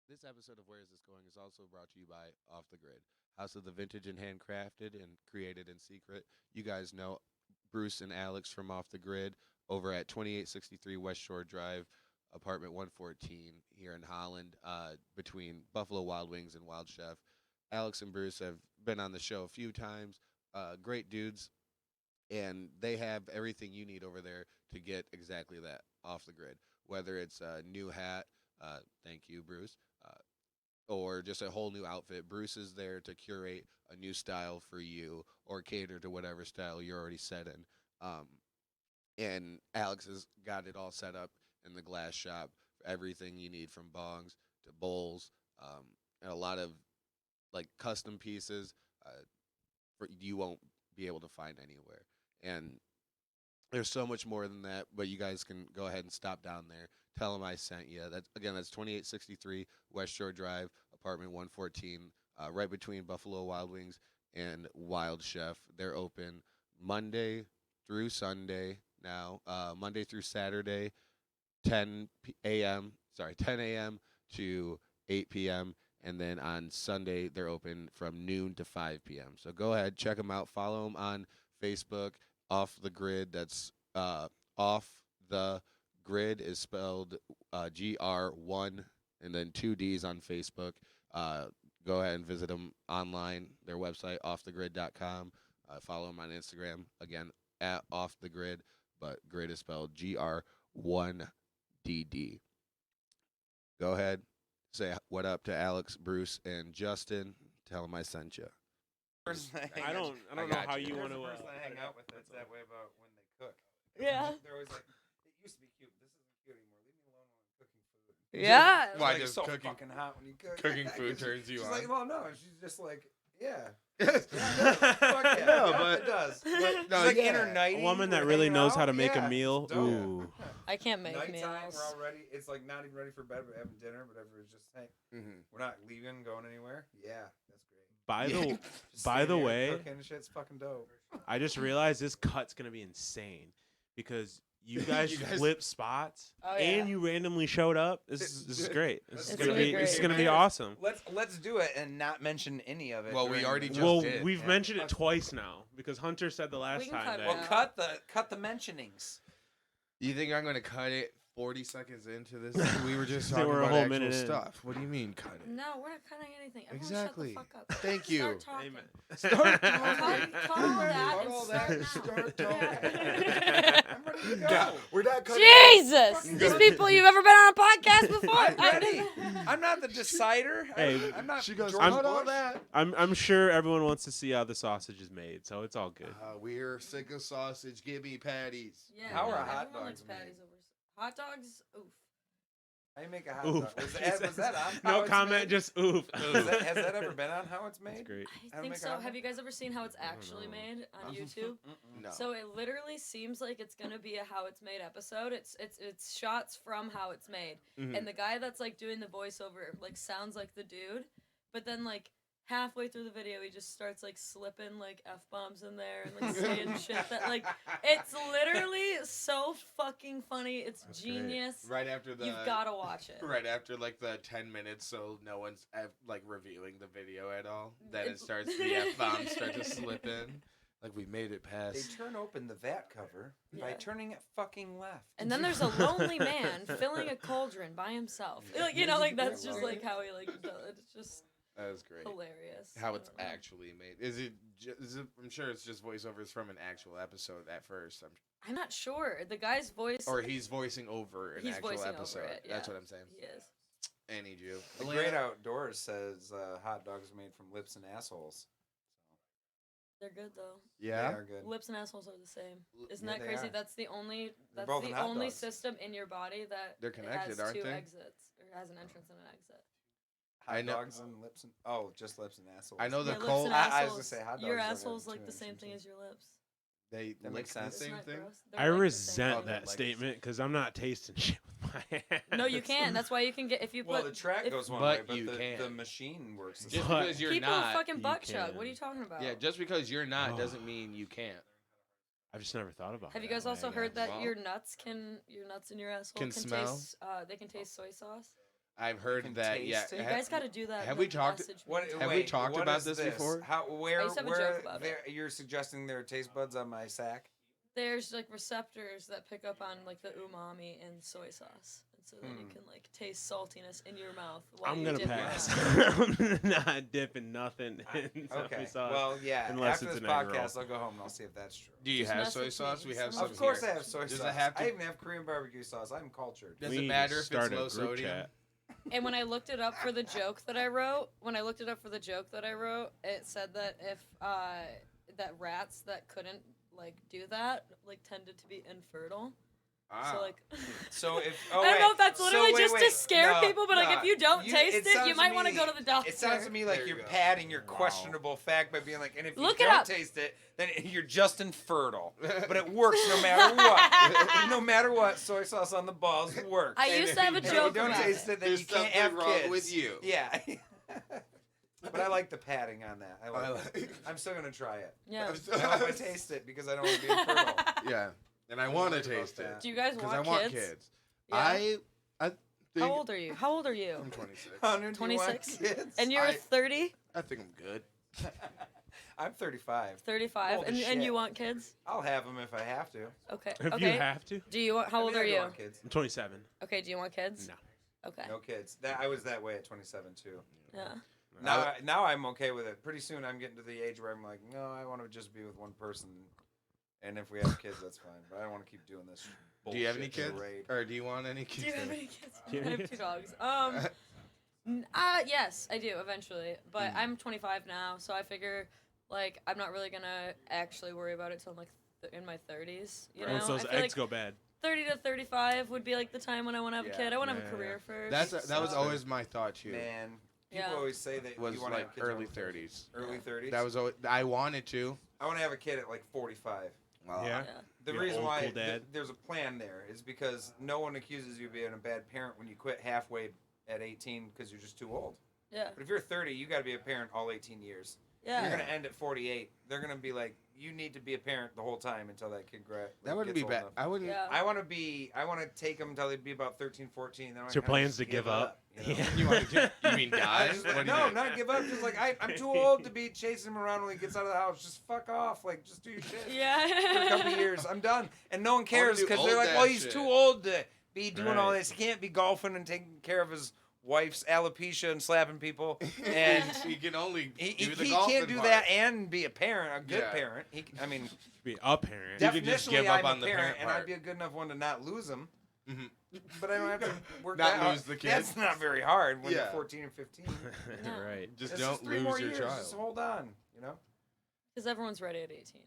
This episode of Where Is This Going is also brought to you by Off the Grid, house of the vintage and handcrafted and created in secret. You guys know Bruce and Alex from Off the Grid over at 2863 West Shore Drive, apartment 114 here in Holland, between Buffalo Wild Wings and Wild Chef. Alex and Bruce have been on the show a few times. Great dudes, and they have everything you need over there to get exactly that off the grid. Whether it's a new hat, thank you, Bruce, or just a whole new outfit. Bruce is there to curate a new style for you or cater to whatever style you're already set in. And Alex has got it all set up in the glass shop, everything you need from bongs to bowls, and a lot of like custom pieces you won't be able to find anywhere. And there's so much more than that, but you guys can go ahead and stop down there. Tell them I sent you. That's 2863 West Shore Drive, apartment 114, right between Buffalo Wild Wings and Wild Chef. They're open Monday through Sunday now, Monday through Saturday, 10 a.m. to 8 p.m. And then on Sunday, they're open from noon to 5 p.m. So go ahead, check them out. Follow them on Facebook, Off the Grid. That's Off the Grid is spelled GR1 and then 2 Ds on Facebook. Go ahead and visit them online, their website, offthegrid.com. Follow them on Instagram, again, at Off the Grid, but grid is spelled GR1DD. Go ahead, say what up to Alex, Bruce, and Justin. Tell them I sent you. I don't know got how you. you want to. person I hang out with that's that way about when they cook. Yeah. They're always like, it used to be cute, but this isn't cute anymore. Leave me alone when I'm cooking food. Yeah. It's Why like does so cooking- fucking hot when you cook? cooking food turns you she's on? like, well, no. She's just like, yeah. Yes. Fuck yeah. No, yeah, but- it does. No, She's like in her yeah. nightie. A woman that we're really hanging knows out. how to make Yeah, a meal. it's dope. Ooh. I can't make Nighttime, meals. we're all ready. It's like not even ready for bed. We're having dinner, whatever. It's just, hey, we're not leaving, going anywhere. Yeah, that's great. By Yeah. Just By sitting the here way- cooking and shit's fucking dope. I just realized this cut's gonna be insane because you guys, You guys- flip spots Oh, yeah. and you randomly showed up. This is great. This is It's gonna gonna be be this is great. gonna be awesome. Let's do it and not mention any of it. Well, we during already the- just Well, did. we've Yeah. mentioned it twice now because Hunter said the last We can time cut it that. Well, out. cut the mentionings. You think I'm going to cut it 40 seconds into this? We were just They talking were a about whole actual minute in. stuff. What do you mean cut it? No, we're not cutting anything. Everyone Exactly. shut the fuck up. Thank you. Start talking. Amen. Start Cut, talking. cut all that Cut and all start that. now. Start Yeah. I'm ready to go. God, we're not cutting Jesus! Fucking These good. people, you've ever been on a podcast before? I'm ready. I'm not the decider. Hey, I'm not. She goes, George cut all Bush. that. I'm sure everyone wants to see how the sausage is made, so it's all good. We're sick of sausage. Give me patties. Yeah, How no, are hot everyone likes dogs made? patties over. Hot dogs, oof. How you make a hot Oof. dog? Was that on? How No it's comment, made? just oof. Has that ever been on How It's That's Made? great. I How to think make a so. hot Have dog? you guys ever seen How It's Actually Made on YouTube? No. So it literally seems like it's gonna be a How It's Made episode. It's shots from How It's Made, Mm-hmm. and the guy that's like doing the voiceover like sounds like the dude, but then like halfway through the video he just starts like slipping like F-bombs in there and like saying shit that like it's literally so fucking funny. It's That's great. genius. Right after the. You've gotta watch it. Right after like the 10 minutes, so no one's like reviewing the video at all. Then it starts the F-bombs start to slip in. Like we made it They past. turn open the vat cover by Yeah. turning it fucking left. And then there's a lonely man filling a cauldron by himself. Like you know, like that's just like how he like does it. It's just That was great. hilarious. How it's I don't know. actually made. Is it? I'm sure it's just voiceovers from an actual episode at first. I'm not sure. The guy's voice. Or he's voicing over an He's actual voicing over episode. it, That's yeah. what I'm saying. He is. Any Jew. The Great Outdoors says hot dogs are made from lips and assholes. They're good though. They Yeah. are good. Lips and assholes are the same. Isn't Yeah, that they crazy? are. That's the only. They're That's both in the hot only dogs. system in your body that They're connected, has aren't two they? exits or has an entrance and an exit. Hot I know- dogs and lips and just lips and assholes. I know the Your lips cold. and I was gonna assholes. say hot Your dogs are asshole's good like too, the same thing essentially. as your lips. They That lick makes the sense. Isn't same that thing. gross? They're I like the same resent thing. they're that like- statement because I'm not tasting shit with my hands. No, you can't. That's why you can get if you Well, put. the track if- goes one But way, but you the can. machine works the Just same. because you're people not. fucking you butt chug. can. What are you talking about? Yeah, just because you're not Oh. doesn't mean you can't. I've just never thought about. Have you that guys way, also I heard guess. that Well- your nuts in your asshole Can smell? taste they can taste soy sauce? I've heard can that. Yeah. taste it? You guys got to do that. have in we the talked- message What, meeting. Have we wait, talked what about is this before? How, where, I used to have a where joke about there- you're suggesting there are taste buds on my sack? There's like receptors that pick up on like the umami in soy sauce, and so then you can like taste saltiness in your mouth. While I'm you gonna dip your pass. mouth. I'm not dipping nothing in Okay. soy sauce. Well, yeah. unless After it's this an egg roll. podcast, I'll go home and I'll see if that's true. Do you Just have soy message sauce? me. We have Some some Of course here. I have soy Does sauce. it have to? I even have Korean barbecue sauce. I'm cultured. Does We it need to matter if it's start a low group sodium? chat. And when I looked it up for the joke that I wrote, it said that if that rats that couldn't like do that like tended to be infertile. Ah. So like So if I don't know if that's literally just to scare people, but like if you don't taste it, you sounds might to want to me- go to the doctor. It sounds to me like There you you're go. padding your Wow. questionable fact by being like, and if Look you it don't up. taste it, then you're just infertile. But it works no matter what. No matter what, soy sauce on the balls works. I used to have a And if joke you don't about taste it, then There's you can't something have wrong kids. with you. Yeah. But I like the padding on that. I I like it. like- I'm still gonna try it. Yeah. I hope I taste it because I don't want to be infertile. Yeah, and I want to worried about taste it that. Do you guys because I want want kids? kids. Yeah. I How old are you? How old are you? I'm 26. Hunter, do you want 26? kids? And you're 30? I think I'm good. I'm 35. 35. Old as And shit. you want kids? I'll have them if I have to. Okay. If okay. you have to. Do you want? How I old mean, are I do you? want kids. I'm 27. Okay. Do you want kids? No. Okay. No kids. I was that way at 27 too. Yeah. Now I'm okay with it. Pretty soon I'm getting to the age where I'm like, no, I want to just be with one person. And if we have kids, that's fine. But I don't want to keep doing this. Do you have any bullshit kids? charade. Or do you want any Do kids? you have any kids? Do you I have have 2 dogs. Yes, I do eventually. But I'm 25 now, so I figure like I'm not really gonna actually worry about it till I'm like in my 30s. You know, Once those I feel eggs like go bad. 30 to 35 would be like the time when I want to have a Yeah. kid. I want to have Yeah, a career first. That was so- always my thought too. Man, people Yeah. always say that Was you want to like have kids early when- 30s. Early 30s. That was always, I wanted to. I want to have a kid at like 45. Yeah. Yeah. The Be an reason old, why cool dad. there's a plan there is because no one accuses you of being a bad parent when you quit halfway at 18 because you're just too old. Yeah. But if you're 30, you got to be a parent all 18 years. Yeah. You're gonna end at 48. They're gonna be like, you need to be a parent the whole time until that kid That wouldn't be bad. I wouldn't. Yeah. I want to take them until they be about 13, 14. Then I So your kinda plans just to give up? You know? Yeah. You want to? You mean die? Just, What do you no, mean? not give up. Just like I'm too old to be chasing him around when he gets out of the house. Just fuck off. Like just do your shit. Yeah. For a couple years, I'm done. And no one cares do because old they're like, dad well, he's shit. too old to be doing all Right. this. He can't be golfing and taking care of his wife's alopecia and slapping people. And he can only he do the can't golfing do part. that and be a parent, a good Yeah. parent. I mean, Be a parent. You could just definitionally, give up I'm on a the parent, parent and part. I'd be a good enough one to not lose him. Mhm. But I don't have to work Not that lose hard. the kid. That's not very hard when Yeah. you're 14 and 15. No. Right. Just It's don't just 3 lose more your years. child. Just hold on, you know? Because everyone's ready at 18.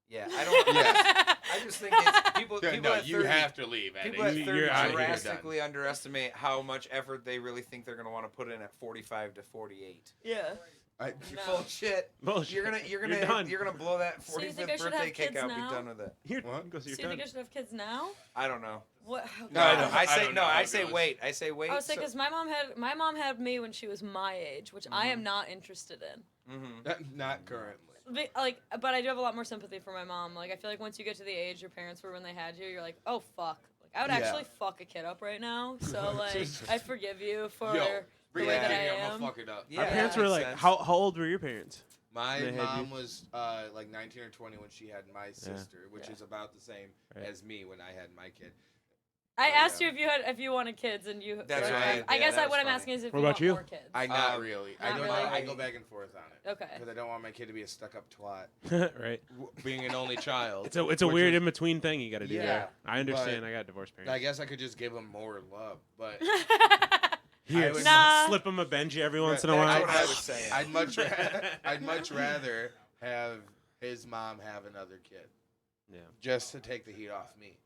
Yeah, I don't. Yeah. I just think it's people. People no, at you 30, have to leave. At People at 18. 30 You're outta here, done. drastically underestimate how much effort they really think they're going to want to put in at 45 to 48. Yeah. You're No. full of shit. Bullshit. You're done. gonna blow that So you 45th think I should birthday have cake kids out. now? Be done with it. You're, What? Go see So your you think I done. should have kids now? I don't know. What? No, I no. don't- I I say don't no. know how I it say goes. wait. I say wait. I would say because my mom had me when she was my age, which I am not interested in. Not currently. But I do have a lot more sympathy for my mom. Like, I feel like once you get to the age your parents were when they had you, you're like, oh fuck. Like, I would Yeah. actually fuck a kid up right now. So like, I forgive you for Yo, the bring way that that kid here. I I'm am. gonna fuck it up. Yeah, Our parents that were makes like, sense. how old were your parents? My They had mom you? was like 19 or 20 when she had my sister, which Yeah. is about the same Right. as me when I had my kid. I Oh, asked yeah. you if you wanted kids and you. That's like, right. I Yeah, guess that what was I'm funny. asking is if What you about want you? more kids. Not really. I not don't. really. I go back and forth on it Okay. because I don't want my kid to be a stuck-up twat. Right. Being an only child. It's a which weird is- in between thing you got to do Yeah, there. I understand. but I got divorced parents. I guess I could just give him more love, but Here, I would- Nah. slip him a Benji every once in a That's while. what I was saying. I'd much rather have his mom have another kid Yeah. just to take the heat off me.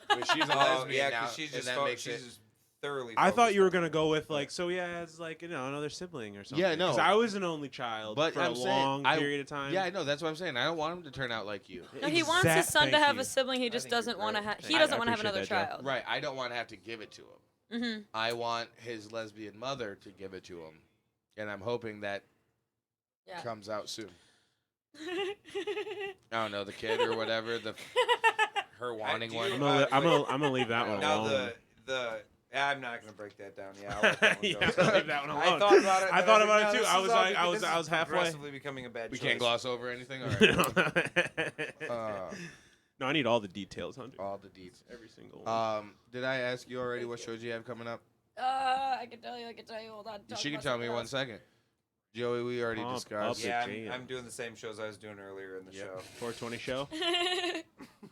But she's a Oh lesbian yeah, now, because she's and just that makes she's it. just thoroughly. I thought focused you were on gonna it. go with like, so yeah, it's like another sibling or something. Yeah, no. 'Cause I was an only child But for I'm a saying, long I- period of time. Yeah, I know. That's what I'm saying. I don't want him to turn out like you. No, he wants his son to Thank have you. a sibling. He I just think you're doesn't want to great. have. He I doesn't want to have appreciate another that, Joe. child. Right. I don't want to have to give it to him. Mm-hmm. I want his lesbian mother to give it to him, and I'm hoping that Yeah. comes out soon. I don't know, the kid or whatever, her wanting do you- one. I'm gonna leave that one Now alone. I'm not gonna break that down. Yeah, I'll let that one Yeah, go. I'll leave that one I alone. thought about it. I but thought was about no, it too. this I is was all like, because I was halfway. progressively becoming a bad We choice. can't gloss over anything. All right. No, I need all the details, Hunter. All the deeds. Every single one. Did I ask you already what shows you have coming up? I can tell you. Hold on. She can tell me 1 second. Joey, we already Pump discussed. up. Yeah, Jam. I'm doing the same shows I was doing earlier in the Yep. show. 420 show.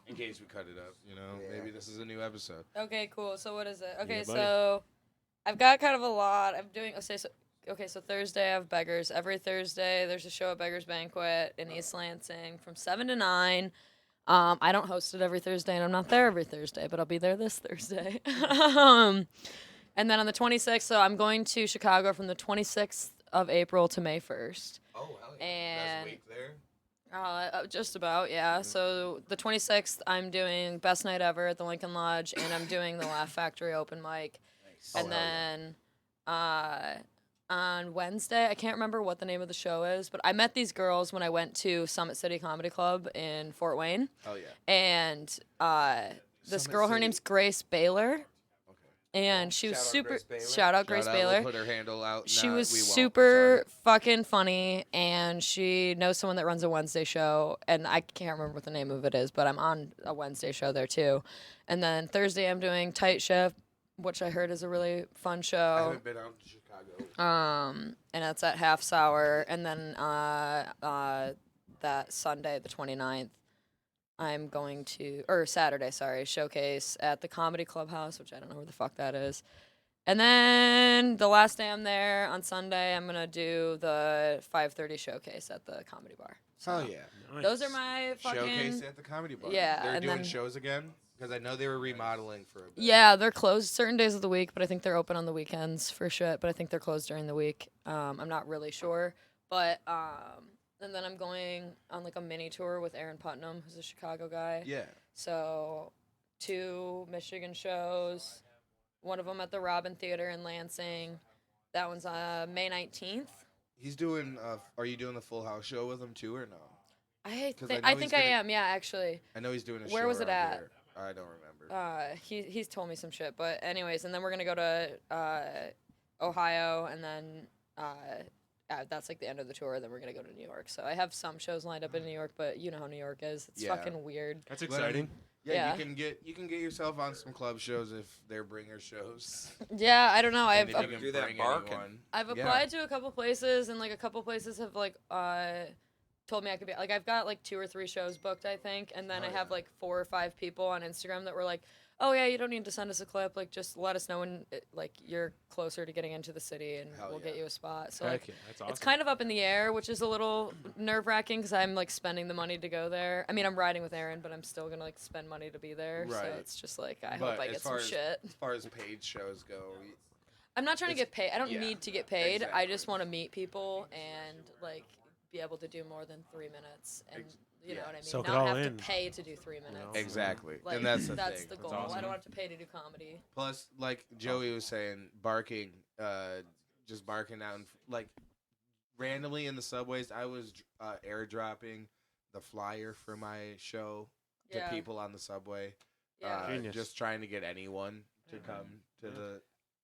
In case we cut it up, Yeah. maybe this is a new episode. Okay, cool. So what is it? Okay, Yeah, buddy. so I've got kind of a lot. I'm doing. So Thursday I have Beggars. Every Thursday there's a show at Beggars Banquet in East Lansing from 7 to 9. I don't host it every Thursday, and I'm not there every Thursday, but I'll be there this Thursday. And then on the 26th, so I'm going to Chicago from the 26th of April to May 1st. Oh, hell yeah. And- That's a week there. Just about, yeah. So the 26th, I'm doing Best Night Ever at the Lincoln Lodge, and I'm doing the Laugh Factory open mic. And then on Wednesday, I can't remember what the name of the show is, but I met these girls when I went to Summit City Comedy Club in Fort Wayne. Oh, yeah. And this Summit girl, her City. name's Grace Baylor. Okay. and she was Shout out super. Grace Baylor. Shout out Grace Shout out, Baylor. We'll put her handle out. She Nah, was we won't. super fucking funny, and she knows someone that runs a Wednesday show, and I can't remember what the name of it is, but I'm on a Wednesday show there too. And then Thursday I'm doing Tight Shift, which I heard is a really fun I show. haven't been out to Chicago. And it's at Half Sour, and then that Sunday, the 29th, I'm going to, or Saturday, sorry, showcase at the Comedy Clubhouse, which I don't know where the fuck that is. And then the last day I'm there on Sunday, I'm gonna do the 5:30 showcase at the Comedy Bar. So Hell yeah. Nice. those are my fucking. Showcase at the Comedy Bar. Yeah, They're and doing then- shows again? Because I know they were remodeling for a bit. Yeah, they're closed certain days of the week, but I think they're open on the weekends for shit. But I think they're closed during the week. I'm not really sure, but and then I'm going on like a mini tour with Aaron Putnam, who's a Chicago guy. Yeah. So 2 Michigan shows, one of them at the Robin Theater in Lansing. That one's May 19th. He's doing, are you doing the Full House show with him too or no? 'Cause I know I he's think gonna- I am. Yeah, actually. I know he's doing a show. Where was it around at? here. I don't remember. He's told me some shit, but anyways, and then we're gonna go to Ohio, and then that's like the end of the tour. Then we're gonna go to New York. So I have some shows lined up in New York, but you know how New York is. It's Yeah. fucking weird. That's But, I exciting. mean, yeah, Yeah. you can get yourself on some club shows if they're bringer shows. Yeah, I don't know. And I've if you can Do that bring barking. anyone. I've Yeah. applied to a couple places, and like a couple places have like told me I could be like I've got like 2 or 3 shows booked, I think, and then Oh, I have yeah. like 4 or 5 people on Instagram that were like, oh yeah, you don't need to send us a clip, like just let us know when like you're closer to getting into the city, and Hell we'll yeah. get you a spot. So Heck like yeah, that's awesome. it's kind of up in the air, which is a little nerve-wracking because I'm like spending the money to go there. I mean, I'm riding with Aaron, but I'm still gonna like spend money to be there. So Right. it's just like I But hope I as get far some as- shit. As far as paid shows go, I'm not trying to It's- get paid. I don't yeah, need to get paid. I exactly. just want to meet people and like be able to do more than 3 minutes, and you know yeah. what I mean. Soak it Not all have in. to pay to do 3 minutes. exactly. Like and that's the that's thing. the goal. awesome. I don't have to pay to do comedy. Plus, like Joey was saying, barking, just barking out, and like randomly in the subways. I was airdropping the flyer for my show to Yeah. people on the subway, Yeah. Genius. just trying to get anyone to come to the.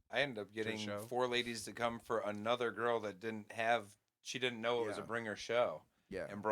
I ended up getting show. 4 ladies to come for another girl that she didn't know it was a Yeah. bringer show, Yeah. and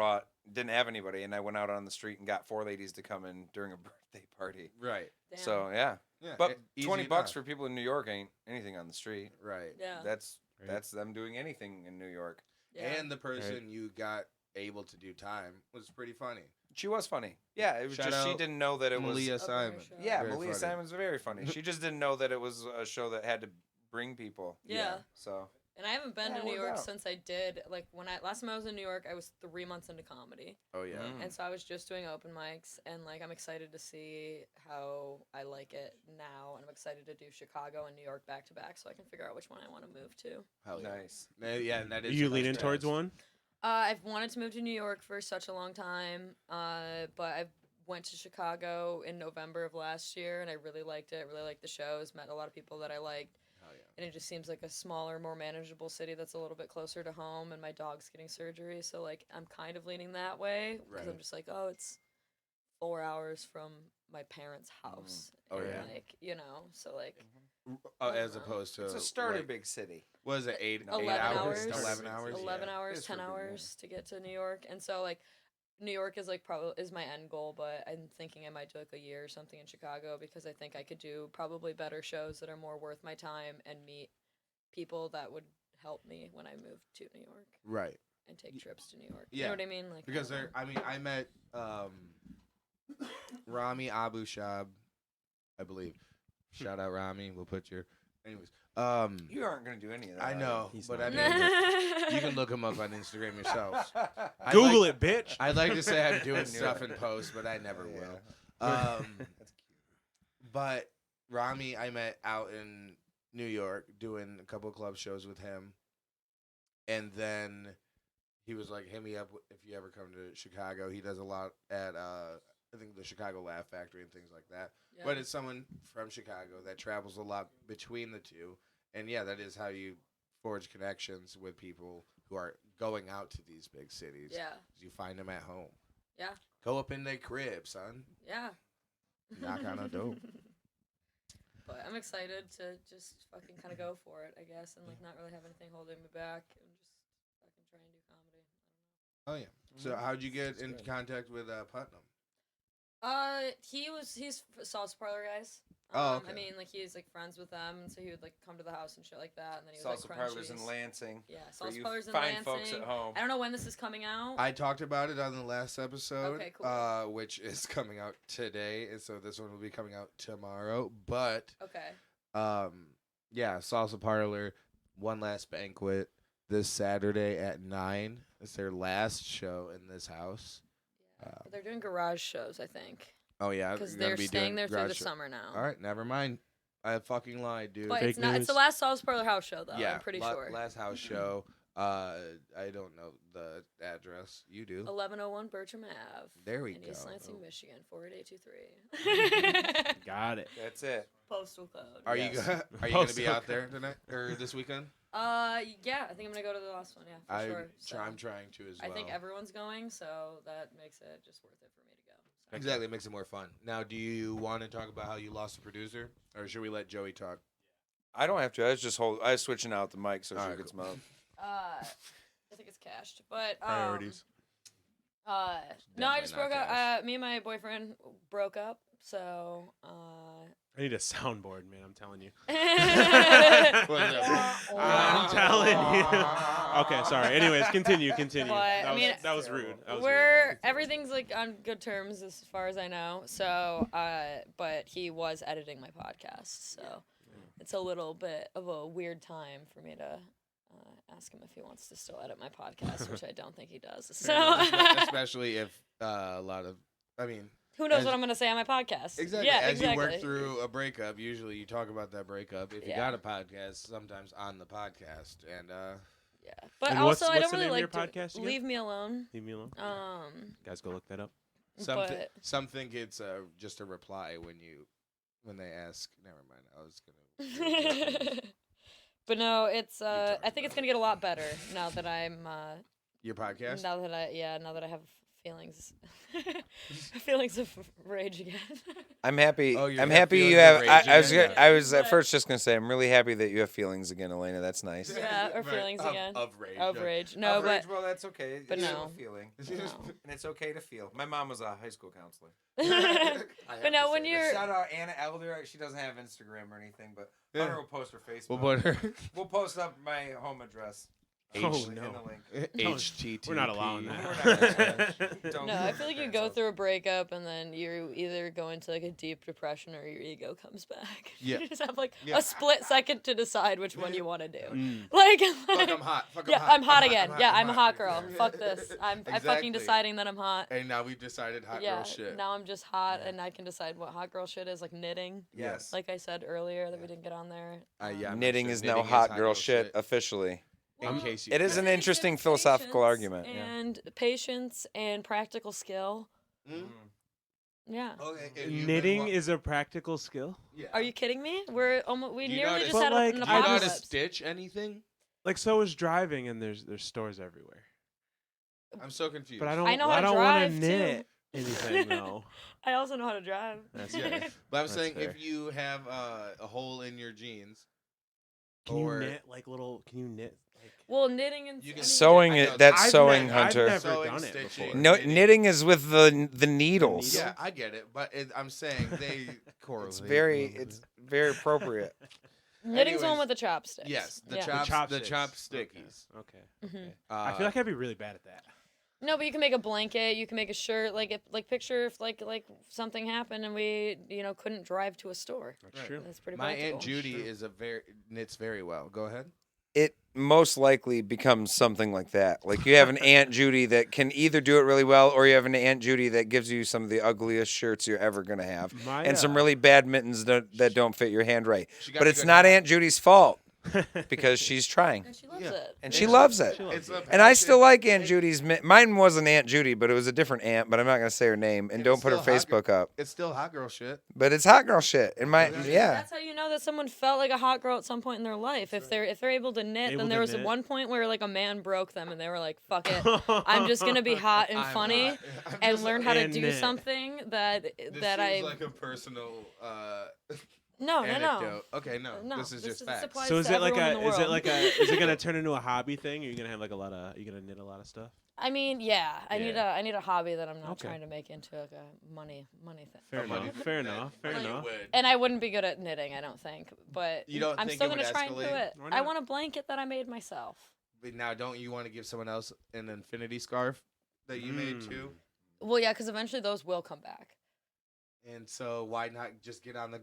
didn't have anybody, and I went out on the street and got 4 ladies to come in during a birthday party. Right. Damn. So yeah, Yeah. but easy $20 enough. for people in New York ain't anything on the street. Right. yeah. That's Right. that's them doing anything in New York. yeah. And the person you got able to do time was pretty funny. She was funny. Yeah, it was Shout just she out didn't know that it was. Malia A bringer Simon. show. Yeah, Very Malia funny. Simon's very funny. She just didn't know that it was a show that had to bring people. Yeah. So And I haven't been Yeah, to New it York worked out. since I did like last time I was in New York, I was 3 months into comedy. Oh yeah. Mm. And so I was just doing open mics, and like I'm excited to see how I like it now, and I'm excited to do Chicago and New York back to back, so I can figure out which one I want to move to. Hell yeah. nice. Yeah, and that Are is you a nice leaning towards task. one? I've wanted to move to New York for such a long time, but I went to Chicago in November of last year, and I really liked it. Really liked the shows. Met a lot of people that I liked. Hell yeah. And it just seems like a smaller, more manageable city that's a little bit closer to home. And my dog's getting surgery, so like I'm kind of leaning that way because I'm Right. just like, oh, it's 4 hours from my parents' house. Oh, and, yeah. like Mm-hmm. so like As opposed to It's a starter like, big city. what is it, 8 11 hours? hours. 11 hours. 11 yeah. hours, It's 10 for people. hours to get to New York, and so like New York is like probably is my end goal, but I'm thinking I might do like a year or something in Chicago because I think I could do probably better shows that are more worth my time and meet people that would help me when I move to New York Right. and take trips to New York. Yeah. You know what I mean? Like Because I don't I mean, I met Rami Abu Shab, I believe. Shout out Rami. We'll put your. Anyways, You aren't gonna do any of that. I know, He's but not. I mean, know. you can look him up on Instagram yourselves. I'd Google like- it, bitch. I'd like to say I'm doing Knew stuff it. in post, but I never Yeah. will. That's cute. But Rami, I met out in New York doing a couple club shows with him, and then he was like, "Hit me up if you ever come to Chicago." He does a lot at I think the Chicago Laugh Factory and things like that. Yeah. But it's someone from Chicago that travels a lot between the two, and yeah, that is how you forge connections with people who are going out to these big cities. Yeah. You find them at home. Yeah. Go up in their crib, son. Yeah. Knock on a door. But I'm excited to just fucking kind of go for it, I guess, and like not really have anything holding me back, and just fucking try and do comedy. Oh yeah. So how'd you get into contact with Putnam? He's salsa parlor guys. Oh, okay. I mean, like he's like friends with them, and so he would like come to the house and shit like that, and then he was Salsa like parlors in crunchies. Lansing. Yeah, For salsa you parlors in fine Lansing. folks at home. I don't know when this is coming out. I talked about it on the last episode, Okay, cool. which is coming out today, and so this one will be coming out tomorrow. But Okay. yeah, Salsa Parlor, One Last Banquet this Saturday at 9. It's their last show in this house. Yeah. But they're doing garage shows, I think, Oh yeah, because you're gonna they're be staying doing there through garage the show. summer now. All right, never mind. I fucking lied, dude. But Fake it's not. It's the news. last salsa parlor house show, though. yeah, I'm pretty sure. last house show. I don't know the address. You do. 1101 Bertram Ave. There we in go. East Lansing, Michigan, 48823. Got it. That's it. Postal code. Are Yes. you are you gonna be out there tonight or this weekend? Yeah, I think I'm gonna go to the last one. Yeah, for sure. So I'm trying to as well. I think everyone's going, so that makes it just worth it for me to go. So. Exactly, it makes it more fun. Now, do you want to talk about how you lost a producer, or should we let Joey talk? I don't have to. I was switching out the mic so All she right, gets cool. mouth. I think it's cached, but Priorities. no, I Definitely just not broke up. cashed. Me and my boyfriend broke up, so. I need a soundboard, man. I'm telling you. Yeah. I'm telling you. Okay, sorry. Anyways, continue. But, That I mean, was rude. That was We're everything's like on good terms as far as I know. So, but he was editing my podcast, so it's a little bit of a weird time for me to ask him if he wants to still edit my podcast, which I don't think he does. So, Especially if a lot of, I mean, who knows as- what I'm gonna say on my podcast? exactly. Yeah, As exactly. you work through a breakup, usually you talk about that breakup. If you Yeah. got a podcast, sometimes on the podcast, and Yeah, but And also I what's don't the really name of your like podcast again? Leave Me Alone. Leave me alone. Guys, go look that up. But some think it's just a reply when they ask. Never mind. I was gonna. but no, it's talked I think it's gonna get a lot better now that I'm Your podcast. now that I have feelings feelings of rage again. I'm happy. Oh, you I'm have happy you feelings of have. rage I was. again? I was at But- first just gonna say I'm really happy that you have feelings again, Alaina. That's nice. Yeah, or feelings again. Of rage. Of yeah. rage. No, Of but rage, well, that's okay. but It's no. a feeling, no. and it's okay to feel. My mom was a high school counselor. I have but no, to when say you're this. Shout out Anna Elder. She doesn't have Instagram or anything, but Yeah. Hunter will post her Facebook. We'll put her We'll post up my home address. Oh, in no. the link. HTTP. We're not allowing We're that. not- Don't no, do I it. feel like you go through a breakup and then you either go into like a deep depression or your ego comes back. Yeah. You just have like Yeah. a split second to decide which one you want to do. Mm. Like, Fuck, I'm hot. Fuck, yeah, I'm hot again. Yeah, I'm a hot girl. Yeah. Fuck this. I'm Exactly. fucking deciding that I'm hot. And now we've decided hot Yeah, girl shit. now I'm just hot Yeah. and I can decide what hot girl shit is, like knitting. Yes. Like I said earlier that we didn't get on there. Yeah, I'm Knitting sure is now knitting hot girl shit officially. In Well, case you It is an I think interesting it's philosophical patience argument, yeah. And patience and practical skill. Mm? Yeah. Okay, and you've been Knitting is a practical skill. Yeah. Are you kidding me? We Do you nearly know just to- had But, like, an Do you know how to apocalypse. stitch anything? Like so is driving, and there's stores everywhere. I'm so confused. But I don't. I know how to don't want drive, to too. knit anything though. I also know how to drive. That's Yeah. fair. But I'm That's saying fair. if you have a hole in your jeans, Can you or knit like little? Can you knit like? Well, knitting and You can Sewing I know, that's I've sewing, never- I've Hunter. never Sewing, done it stitching. before. No, knitting. knitting is with the needles. yeah, I get it. But I'm saying they correlate. It's very appropriate. Knitting's the one Anyways, with the chopsticks. Yes, the yeah. chopsticks. chopsticks. Okay. Mhm. I feel like I'd be really bad at that. No, but you can make a blanket. You can make a shirt. Picture if like something happened and we couldn't drive to a store. That's Right. true. That's pretty. My practical. Aunt Judy True. is knits very well. Go ahead. It most likely becomes something like that. Like you have an Aunt Judy that can either do it really well, or you have an Aunt Judy that gives you some of the ugliest shirts you're ever gonna have, My, and some really bad mittens that don't fit your hand right. She got But a it's good not hat. Aunt Judy's fault because she's trying And she loves Yeah. it. and she loves it. She loves It's it. a And I still passion. like Aunt Judy's. Mine wasn't Aunt Judy, but it was a different aunt. But I'm not gonna say her name, and And don't it's put her still hot girl- Facebook up. It's still hot girl shit. But it's hot girl shit. And my yeah. That's how you know that someone felt like a hot girl at some point in their life. If they're able to knit, Able then to there was knit. one point where like a man broke them and they were like, "Fuck it, I'm just gonna be hot and I'm funny hot. I'm and just- learn how to And do knit. something that This that seems I." like a personal. No. anecdote. Okay, no, No, this is just this facts. applies So is to it like everyone a? in the Is it world. like a? Is it gonna turn into a hobby thing? Are you gonna have like a lot of? Are you gonna knit a lot of stuff? I mean, yeah, I Yeah. need a hobby that I'm not Okay. trying to make into like a money thing. Fair money enough. thing. Fair enough. Fair Like- enough. And I wouldn't be good at knitting, I don't think. But You don't I'm think still it would gonna try and do escalate? it. Why I not? want a blanket that I made myself. But now, don't you want to give someone else an infinity scarf that you made too? Well, yeah, because eventually those will come back. And so why not just get on the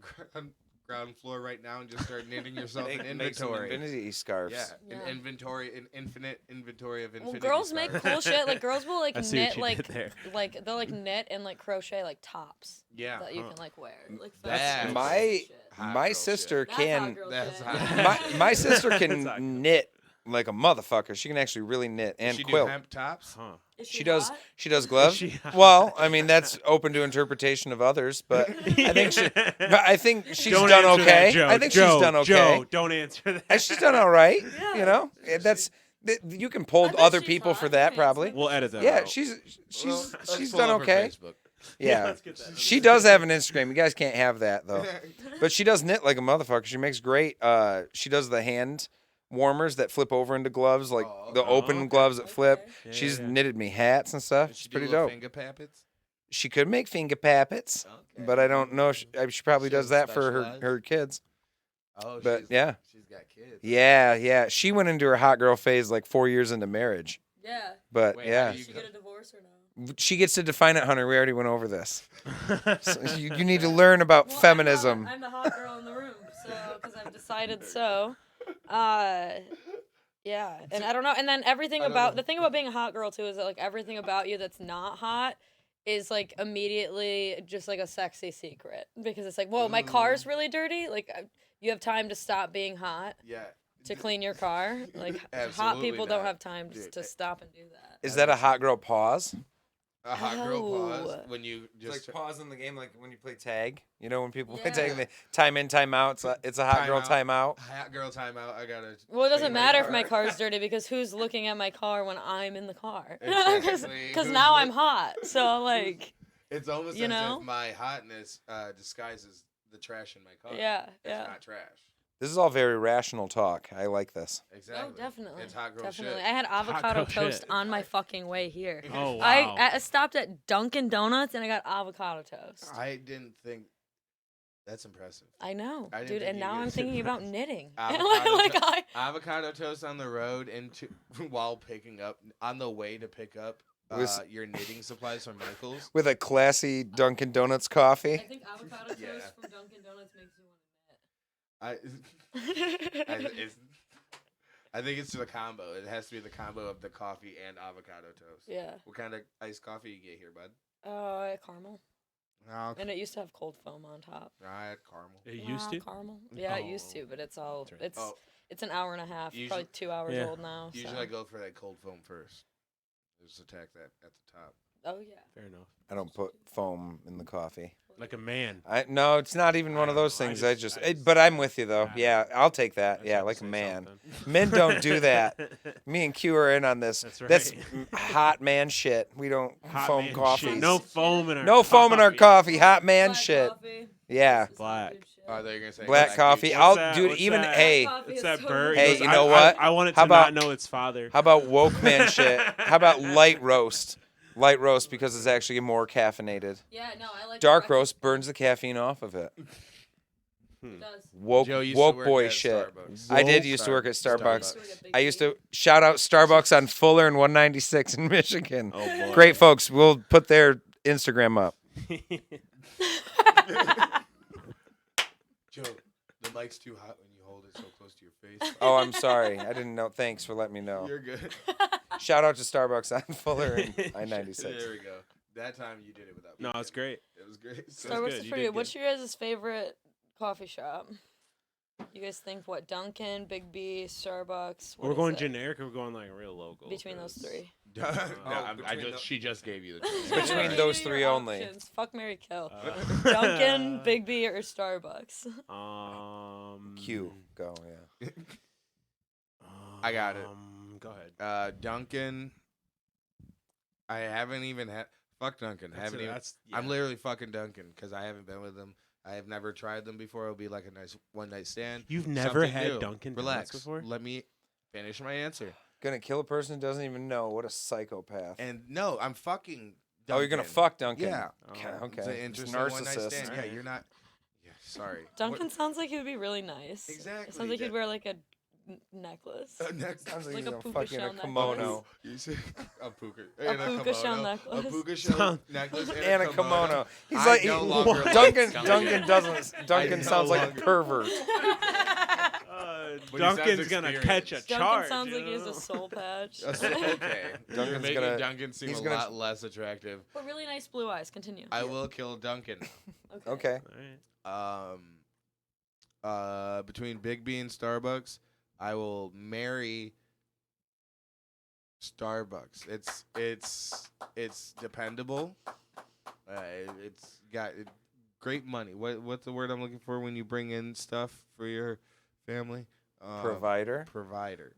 ground floor right now and just start knitting yourself an Make some inventory? infinity scarves. Yeah, Yeah. an inventory, an infinite inventory of Well, infinity. girls make scarves. cool shit. Like girls will like I see knit what you like did there. they'll like knit and like crochet like tops Yeah, that you Huh. can like wear. Like That's fancy my- shit. hot My girl sister That's hot can. girl That's shit. hot. My sister That's can not good. knit like a motherfucker. She can actually really knit Does and she quilt. do hemp tops? Huh. Is She does. hot? She does gloves. She- Well, I mean that's open to interpretation of others, but I think she. But I think she's Don't done answer okay. That, Joe. I think Joe, she's done okay. Joe, don't answer that. And she's done all right. Yeah. You know, that's you can pull I bet other she's people hot. for that Okay, probably. so- We'll edit that. Yeah, out. she's Well, let's she's pull done up her okay. Facebook. Yeah, let's get that. she does have an Instagram. You guys can't have that though. But she does knit like a motherfucker. She makes great. She does the hand warmers that flip over into gloves, like Oh, the okay. open Okay. gloves that flip. Okay. Yeah, She's yeah. knitted me hats and stuff. Does It's she do pretty little dope. finger pappets? She could make finger pappets, Okay. but I don't know. She probably She does doesn't that for specialize? her kids. Oh, But yeah, she's got kids. yeah. She went into her hot girl phase like 4 years into marriage. Yeah. But Wait, how yeah, do Did she get a divorce or no? she gets to define it, Hunter. We already went over this. So you need to learn about Well, feminism. I'm the hot girl in the room, so because I've decided so. Yeah, and I don't know. And then everything I don't about know. the thing about being a hot girl too is that like everything about you that's not hot is like immediately just like a sexy secret because it's like, whoa, my car's really dirty. Like you have time to stop being hot Yeah. to clean your car. Like hot Absolutely people don't not. have time Dude, to stop and do that. Is that a hot girl pause? A hot girl pause Oh. when you just pause in the game, like when you play tag. You know, when people play Yeah. tag, they time in, time out. It's a hot girl Timeout. timeout. hot girl timeout. I gotta. Well, it doesn't clean matter if car. my car's dirty because who's looking at my car when I'm in the car? Exactly. Because Who's now I'm look- hot. So like, It's almost You as know? if my hotness disguises the trash in my car. yeah, It's yeah. not trash. This is all very rational talk. I like this. Exactly. Oh, definitely. It's hot girl Definitely. shit. I had avocado girl toast shit. on my fucking way here. Oh wow. I stopped at Dunkin' Donuts and I got avocado toast. I didn't think. That's impressive. I know, I didn't dude. think And you now guys I'm did thinking that. about knitting. Avocado like to- I, Avocado toast on the road into while picking up on the way to pick up Was- your knitting supplies from Michaels. With a classy Dunkin' Donuts I coffee. think avocado toast Yeah. from Dunkin' Donuts makes you I, want to knit. I think it's the combo. It has to be the combo of the coffee and avocado toast. Yeah. What kind of iced coffee you get here, bud? Caramel. No, And it used to have cold foam on top. I had caramel. It used to. Caramel. Yeah, it used Oh. to, but it's all That's right. it's Oh. it's an hour and a half, Usually- probably 2 hours Yeah. old now. Usually so. I go for that cold foam first. Just attack that at the top. Oh yeah. Fair enough. I don't put foam in the coffee. Like a man. No, it's not even I one of don't those know. I things. just- But I'm with you though. I- Yeah, I'll take that. I Yeah, tried to like a say man. something. Men don't do that. Me and Q are in on this. That's That's right. hot man shit. We don't Hot foam man coffee. shit. No foam in our No foam in our coffee. Hot man Black shit. coffee. Yeah. This is Black. good shit. Oh, I thought you were gonna say Black coffee. beach. I'll What's that? dude. What's Even that? hey, Coffee It's is that so bird. good. Hey, Goes, you know I- what? I want it How to not about- know its father. how about woke man shit? How about light roast? Light roast because it's actually more caffeinated. Yeah, no, I like Dark breakfast roast burns the caffeine off of it. It does. Woke Joe used to woke work boy at shit. Starbucks. I did Woke used to work at Starbucks. Starbucks. I used to shout out Starbucks on Fuller and 196 in Michigan. Oh boy. Great folks. We'll put their Instagram up. Joe, the mic's too hot when you hold it so close to your face. Oh, I'm sorry. I didn't know. Thanks for letting me know. You're good. Shout out to Starbucks on Fuller and I-96. There we go. That time you did it without. No, me. it's great. It was great. So- Starbucks good. is You pretty did good. What's good. your guys' favorite coffee shop? You guys think what? Dunkin', Big B, Starbucks? What We're is going it? generic or we're going like real local? Between those 'Cause- three. no, I between just the- she just gave you the choice. Between Give me those your three only. options. Fuck, marry, kill. Uh, Dunkin', Big B, or Starbucks? Q. Go, yeah. I got it. Go ahead. Dunkin'. I haven't even had. Fuck Dunkin'. That's Haven't it, even. that's- I'm yeah. literally fucking Dunkin' because I haven't been with them I have never tried them before. It'll be like a nice one-night stand. You've never Something had new. Dunkin' Relax. Donuts before? Let me finish my answer. Gonna kill a person who doesn't even know. What a psychopath. And no, I'm fucking Dunkin'. Oh, you're gonna fuck Dunkin'. Yeah. Okay. Oh. It's an It's interesting one-night narcissist. stand. Yeah, Alright. you're not. Yeah, sorry. Duncan sounds like he would be really nice. Exactly. It sounds like he'd wear like a necklace. Next. Sounds like Like he's a a puka fucking shell a kimono. You see a puka. A puka shell kimono, necklace. A puka shell Sound- necklace And a kimono. He's I like no he- longer like Duncan. Dunkin'. Duncan doesn't. Duncan no sounds like a longer- pervert. But he sounds Duncan's gonna catch a experienced. Duncan charge. sounds like he you has know? a soul patch. Okay. You're Duncan's making gonna- Duncan seem he's a gonna- lot less attractive. But really nice blue eyes. Continue. I will kill Duncan. Okay. Alright. Between Big B and Starbucks, I will marry Starbucks. It's dependable. It's got great money. What's the word I'm looking for when you bring in stuff for your family? Provider. Provider.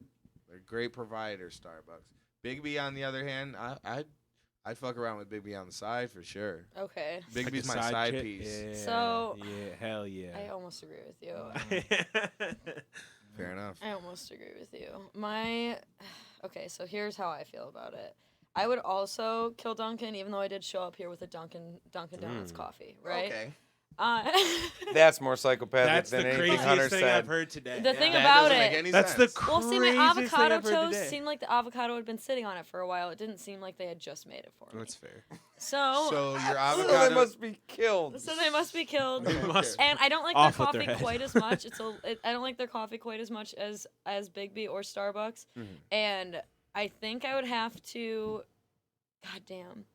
A great provider, Starbucks. Big B, on the other hand, I'd fuck around with Big B on the side for sure. Okay. Big Like B's a my side chick? piece. Yeah, So- yeah, hell yeah. I almost agree with you. Fair enough. I almost agree with you. Okay, so here's how I feel about it. I would also kill Duncan, even though I did show up here with a Dunkin' Donuts coffee, right? Okay. That's more psychopathic That's than the anything Hunter craziest thing said. I've heard today. The thing That about doesn't make it- any That's sense. the Well, see, my craziest thing avocado I've heard toast today. seemed like the avocado had been sitting on it for a while. It didn't seem like they had just made it for me. That's fair. So So your So avocado they must be killed. they must be killed. They must And I don't like Off their with their coffee head. quite as much. I don't like their coffee quite as much as Big B or Starbucks. And I think I would have to. God damn.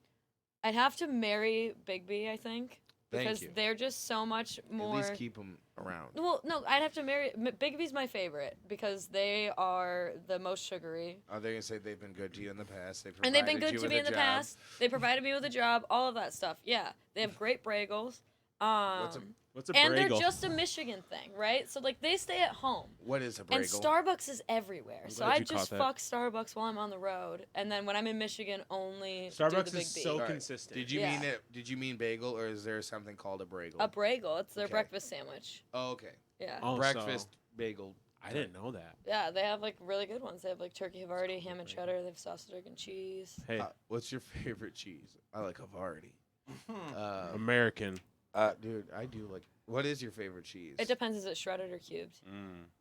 I'd have to marry Big B. I think Thank because you. they're just so much more. At least keep them around. Well, no, I'd have to marry. Big B's my favorite because they are the most sugary. Are they gonna say they've been good to you in the past? And they've been provided good you to with me a in the job? past. They provided me with a job, all of that stuff. Yeah, they have great bagels. What's a And bagel? they're just a Michigan thing, right? So like they stay at home. What is a And bagel? Starbucks is everywhere. I'm So glad I you just caught that. fuck Starbucks while I'm on the road. And then when I'm in Michigan, only do Starbucks the Big is B. so Alright. consistent. Did you Yeah. mean it? Did you mean bagel, or is there something called a bagel? A bagel. It's their Okay. breakfast sandwich. Oh, okay. Yeah. Oh, Breakfast so- bagel. I didn't know that. Yeah, they have like really good ones. They have like turkey Havarti, ham and cheddar. They have sausage, egg, and cheese. Hey, What's your favorite cheese? I like Havarti. American. Dude, I do like. What is your favorite cheese? It depends. Is it shredded or cubed?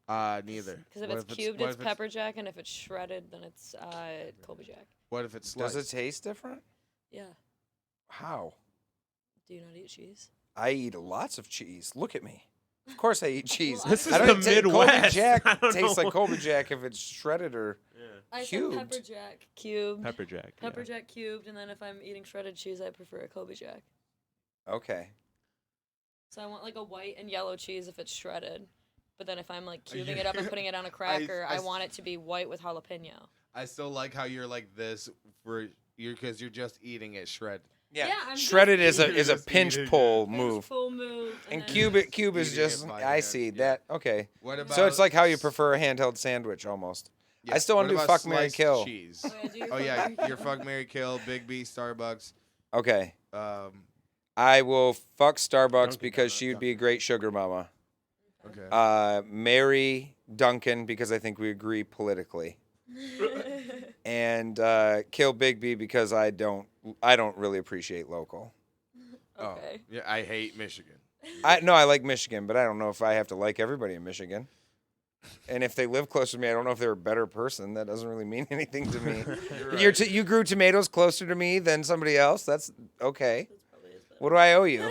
Neither. Because if What it's cubed, what it's if pepper jack, and if it's shredded, then it's Colby Jack. What if it's sliced? Does it taste different? Yeah. How? Do you not eat cheese? I eat lots of cheese. Look at me. Of course I eat cheese. Well, This is I don't the take Colby Midwest. Jack I don't tastes know like what- Colby Jack if it's shredded or I Cubed. said pepper jack cubed. Pepper jack. Pepper yeah. jack cubed, and then if I'm eating shredded cheese, I prefer a Colby Jack. okay. So I want like a white and yellow cheese if it's shredded. But then if I'm like cubing it up and putting it on a cracker, I want it to be white with jalapeno. I still like how you're like this for you because you're just eating it shredded. Yeah. Yeah, I'm Shredded just is a Just pinch eat it, pull Pinch, move. full move. And then- cube is Eating it just by I hand, see yeah. that. Okay. What about? So it's like how you prefer a handheld sandwich almost. I still wanna what do about fuck, marry, sliced kill. Cheese. Oh, yeah, do your Oh fuck, yeah, marry, your kill. fuck, marry, kill, Big B, Starbucks. Okay. I I will fuck Starbucks Dunkin' because Donuts. she would be a great sugar mama. okay. Marry Duncan because I think we agree politically. And kill Big B because I don't really appreciate local. Okay. Oh, yeah, I hate Michigan. I like Michigan, but I don't know if I have to like everybody in Michigan. And if they live closer to me, I don't know if they're a better person. That doesn't really mean anything to me. You grew tomatoes closer to me than somebody else. That's okay. That's probably his better. What do I owe you?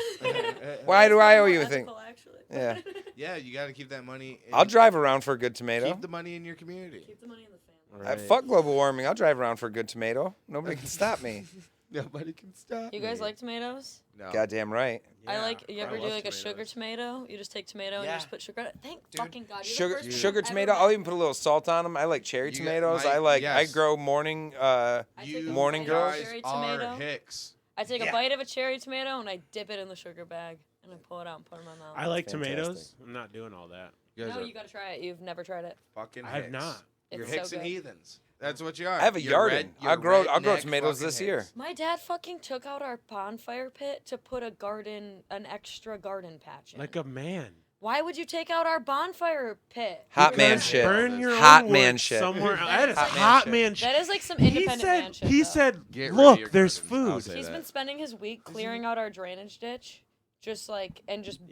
Why That's do I probably owe more you a thing? ethical, actually. Yeah. Yeah, you got to keep that money. I'll drive around for a good tomato. Keep the money in your community. Keep the money in the family. Fuck global warming. I'll drive around for a good tomato. Nobody can stop me. Nobody can stop. You guys me. like tomatoes? No. Goddamn right. I like. You I ever do love like a sugar tomatoes. tomato? You just take tomato and you Yeah. just put sugar on it. Thank Dude, fucking God. You're the first person Sugar I've tomato. ever I'll met. even put a little salt on them. I like cherry You tomatoes. got- I yes. grow morning. I take You a Morning bite of a girls guys cherry are tomato. Hicks. I take Yeah. a bite of a cherry tomato and I dip it in the sugar bag and I pull it out and put it in my mouth. I like Fantastic. tomatoes. I'm not doing all that. You guys No, are you gotta try it. You've never tried it. fucking I have Hicks. not. You're It's hicks so and good. heathens. That's what you are. I have a You're garden. red- I'll you're grow redneck tomatoes fucking this year. hicks. My dad fucking took out our bonfire pit to put an extra garden patch in. Like a man. Why would you take out our bonfire pit? Hot man Because shit. Burn your Hot own man wood shit. somewhere. That That is is like- hot man shit. That is like some He independent man said. shit. He though. said, Get rid of "Look, your there's gardens, I'll food." say He's that. been spending his week clearing out our drainage ditch, just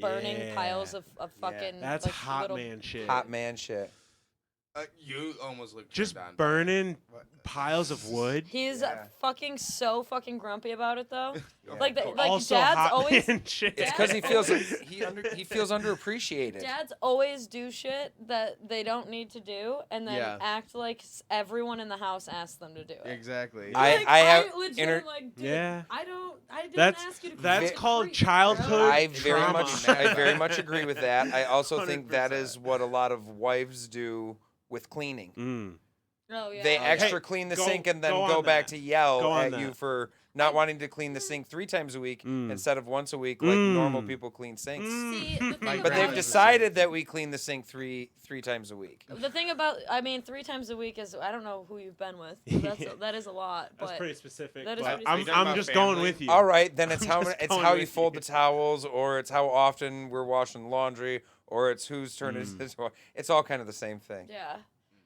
burning piles Yeah. of fucking. That's like, hot little, man shit. Hot man shit. You almost look Just turned on. burning piles of wood. He's Yeah. fucking so fucking grumpy about it though. Yeah. Like Also dad's hot always man shit. It's because he feels like he feels underappreciated. dads always do shit that they don't need to do, and then Yeah. act like everyone in the house asks them to do it. Exactly. I have legit inter- like, dude, Yeah. I didn't That's ask you to that's clean called creek, childhood bro. I very trauma. much agree with that. I also think that 100%. is what a lot of wives do with cleaning. Mm. Oh yeah. They Oh, extra Hey, clean the go- sink and then go go on back that. to yell Go on at you that. for not wanting to clean the sink 3 times a week Mm. instead of once a week like normal people clean sinks. See, the thing My But about they've grandma's it- decided that we clean the sink three times a week. The thing about, 3 times a week is, I don't know who you've been with. That is a lot. That's But pretty specific. that is but pretty I'm specific. I'm just going with you. All right, then it's I'm how just it's going how you with fold you. the towels, or it's how often we're washing laundry, or it's whose turn it is. It's all kind of the same thing. yeah.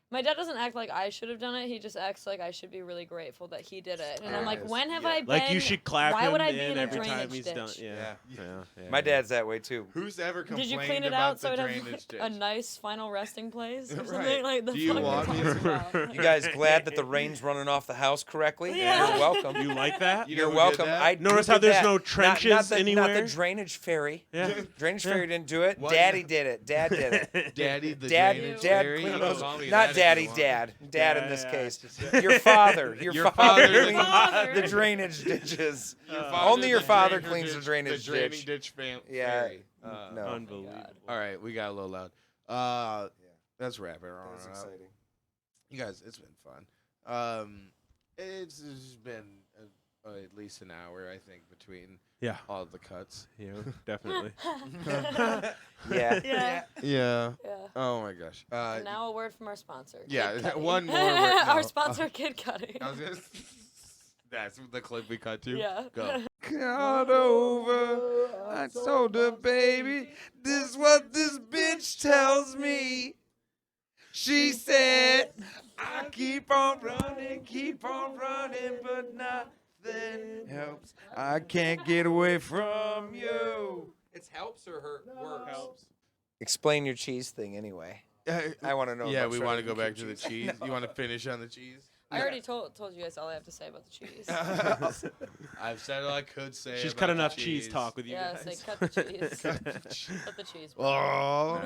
My dad doesn't act like I should have done it. He just acts like I should be really grateful that he did it. And There I'm it like, is. when have Yeah. I been? Like you should clap why him would I be in in a every time drainage he's ditch? done. Yeah. Yeah. My dad's that way too. Who's ever Did complained you clean it about out so the it had drainage like, ditch? a nice final resting place or Right. something like the Do you fuck want you're me talking to- about? You guys glad that the rain's running off the house correctly? Yeah. You're welcome. You like that? You You're know who did welcome. that? I Notice who how did there's that? no Not trenches the anywhere? drainage fairy. Yeah. Drainage Yeah. fairy didn't do it. What? Daddy did it. Dad did it. Daddy, the Dad, drainage dad fairy? cleaned You those. can call me Not that if daddy, you want. dad. Dad in Yeah, this yeah, case. just- Your father. Your Your father father. cleans Father. the drainage ditches. Your Uh, father, Only your the father drainage cleans the ditch- drainage the draining ditch. ditch Yeah. fairy. No. Unbelievable. All right, we got a little loud. Let's wrap it. That was exciting. You guys, it's been fun. It's been at least an hour, I think, between Yeah. all the cuts. Yeah, definitely. Yeah. Yeah. Yeah. Yeah. Oh my gosh. And now a word from our sponsor. yeah, Kid Cudi. one more word- no. Our sponsor, Kid Cudi. I was gonna. That's the clip we cut to. Yeah. Go. Got over. I told her, baby, this is what this bitch tells me. She said, I keep on running, but nothing helps. I can't get away from you. It's helps or hurt works? Helps. Explain your cheese thing anyway. I want to know. Yeah, about we want to shredded go and back cube to the cheese. cheese. You want to finish on the cheese? I already told you guys all I have to say about the cheese. I've said all I could say. She's about cut the enough cheese talk with you Yeah, guys. say cut the cheese. Cut the cheese. Oh. All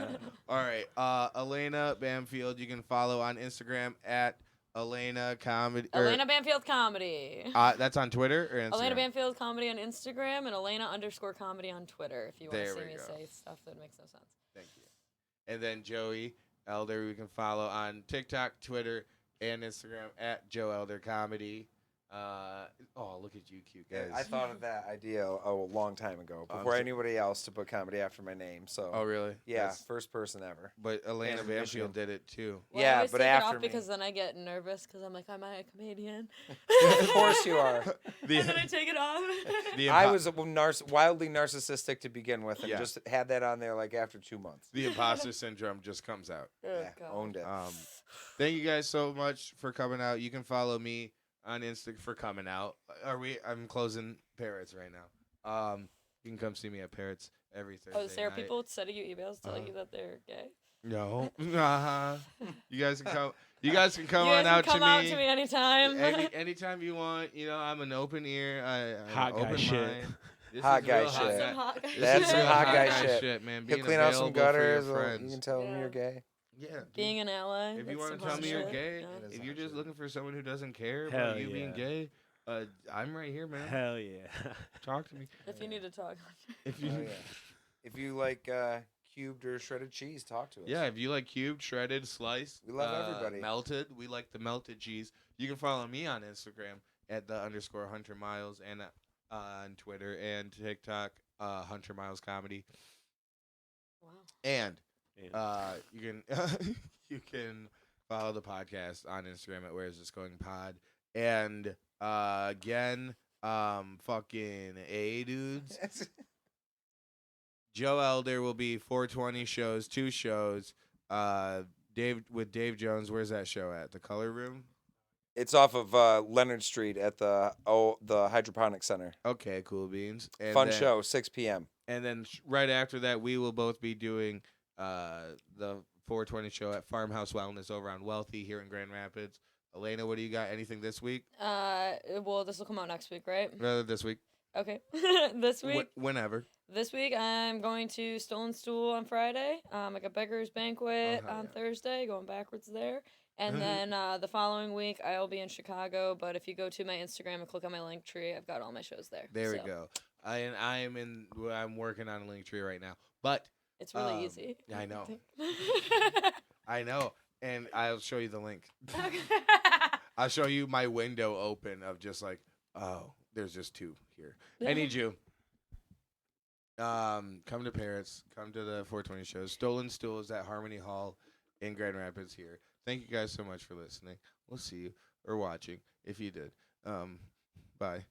right. Alaina Bamfield, you can follow on Instagram at Alaina Comedy. Alaina Bamfield Comedy. That's on Twitter or Instagram? Alaina Bamfield Comedy on Instagram and Alaina_comedy on Twitter if you want to There see we me go. say stuff that makes no sense. Thank you. And then Joey Elder, we can follow on TikTok, Twitter, and Instagram at Joe Elder Comedy. Look at you, cute guys. I thought of that idea a long time ago, I'm before so- anybody else to put comedy after my name. So Oh, really? yeah, That's- first person ever. But Alaina And Bamfield Michigan. did it too. Well, Yeah, I always but take it after off me. because then I get nervous because I'm like, am I a comedian? Of course you are. And then I take it off. I was wildly narcissistic to begin with, and Yeah. just had that on there like after 2 months. The imposter syndrome just comes out. Oh, Yeah, God. owned it. Thank you guys so much for coming out. You can follow me on Insta for coming out. I'm closing Parrots right now. You can come see me at Parrots every Thursday. Oh, there are night. people sending you emails telling you that they're gay. No. You guys can come. You guys can come you guys on out can come to out me. to me anytime. Anytime you want. You know, I'm an open ear. I'm Hot guy open shit. mind. This Hot is guy real shit. Some hot guy This That's is some real hot guy shit. man. He'll Being clean out some available for your gutters. You friends. can tell him Yeah. you're gay. Yeah. dude. Being an ally. If you that's want some to tell hot me you're shit. gay, Yeah. That is if you're hot just shit. looking for someone who doesn't care Hell about you being yeah. gay, I'm right here, man. Hell yeah. Talk to me. If you need to talk. If you, Oh, yeah. If you like cubed or shredded cheese, talk to us. yeah, if you like cubed, shredded, sliced, We love everybody. melted. We like the melted cheese. You can follow me on Instagram at @_Hunter Miles and on Twitter and TikTok, Hunter Miles Comedy. Wow. And Yeah. you can you can Follow the podcast on Instagram at Where Is This Going Pod. And again, fucking A dudes. Joe Elder will be 420 shows, 2 shows. Dave Jones. Where's that show at? The Color Room. It's off of Leonard Street at the Hydroponic Center. Okay, cool beans. And Fun then, show, 6 p.m. And then right after that, we will both be doing the 420 show at Pharmhouse Wellness over on Wealthy here in Grand Rapids. Alaina, what do you got? Anything this week? Well, this will come out next week, right? Rather this week. Okay. This week. Whenever. This week, I'm going to Stolen Stool on Friday. I got Beggar's Banquet on Thursday, going backwards there. And then the following week, I'll be in Chicago. But if you go to my Instagram and click on my link tree, I've got all my shows there. There we go. I'm working on a link tree right now. But it's really easy. I know. I know. And I'll show you the link. I'll show you my window open of just like, oh, there's just 2 here. I need you. Come to Parrots. Come to the 420 shows. Stolen Stools at Harmony Hall in Grand Rapids here. Thank you guys so much for listening. We'll see you or watching if you did. Bye.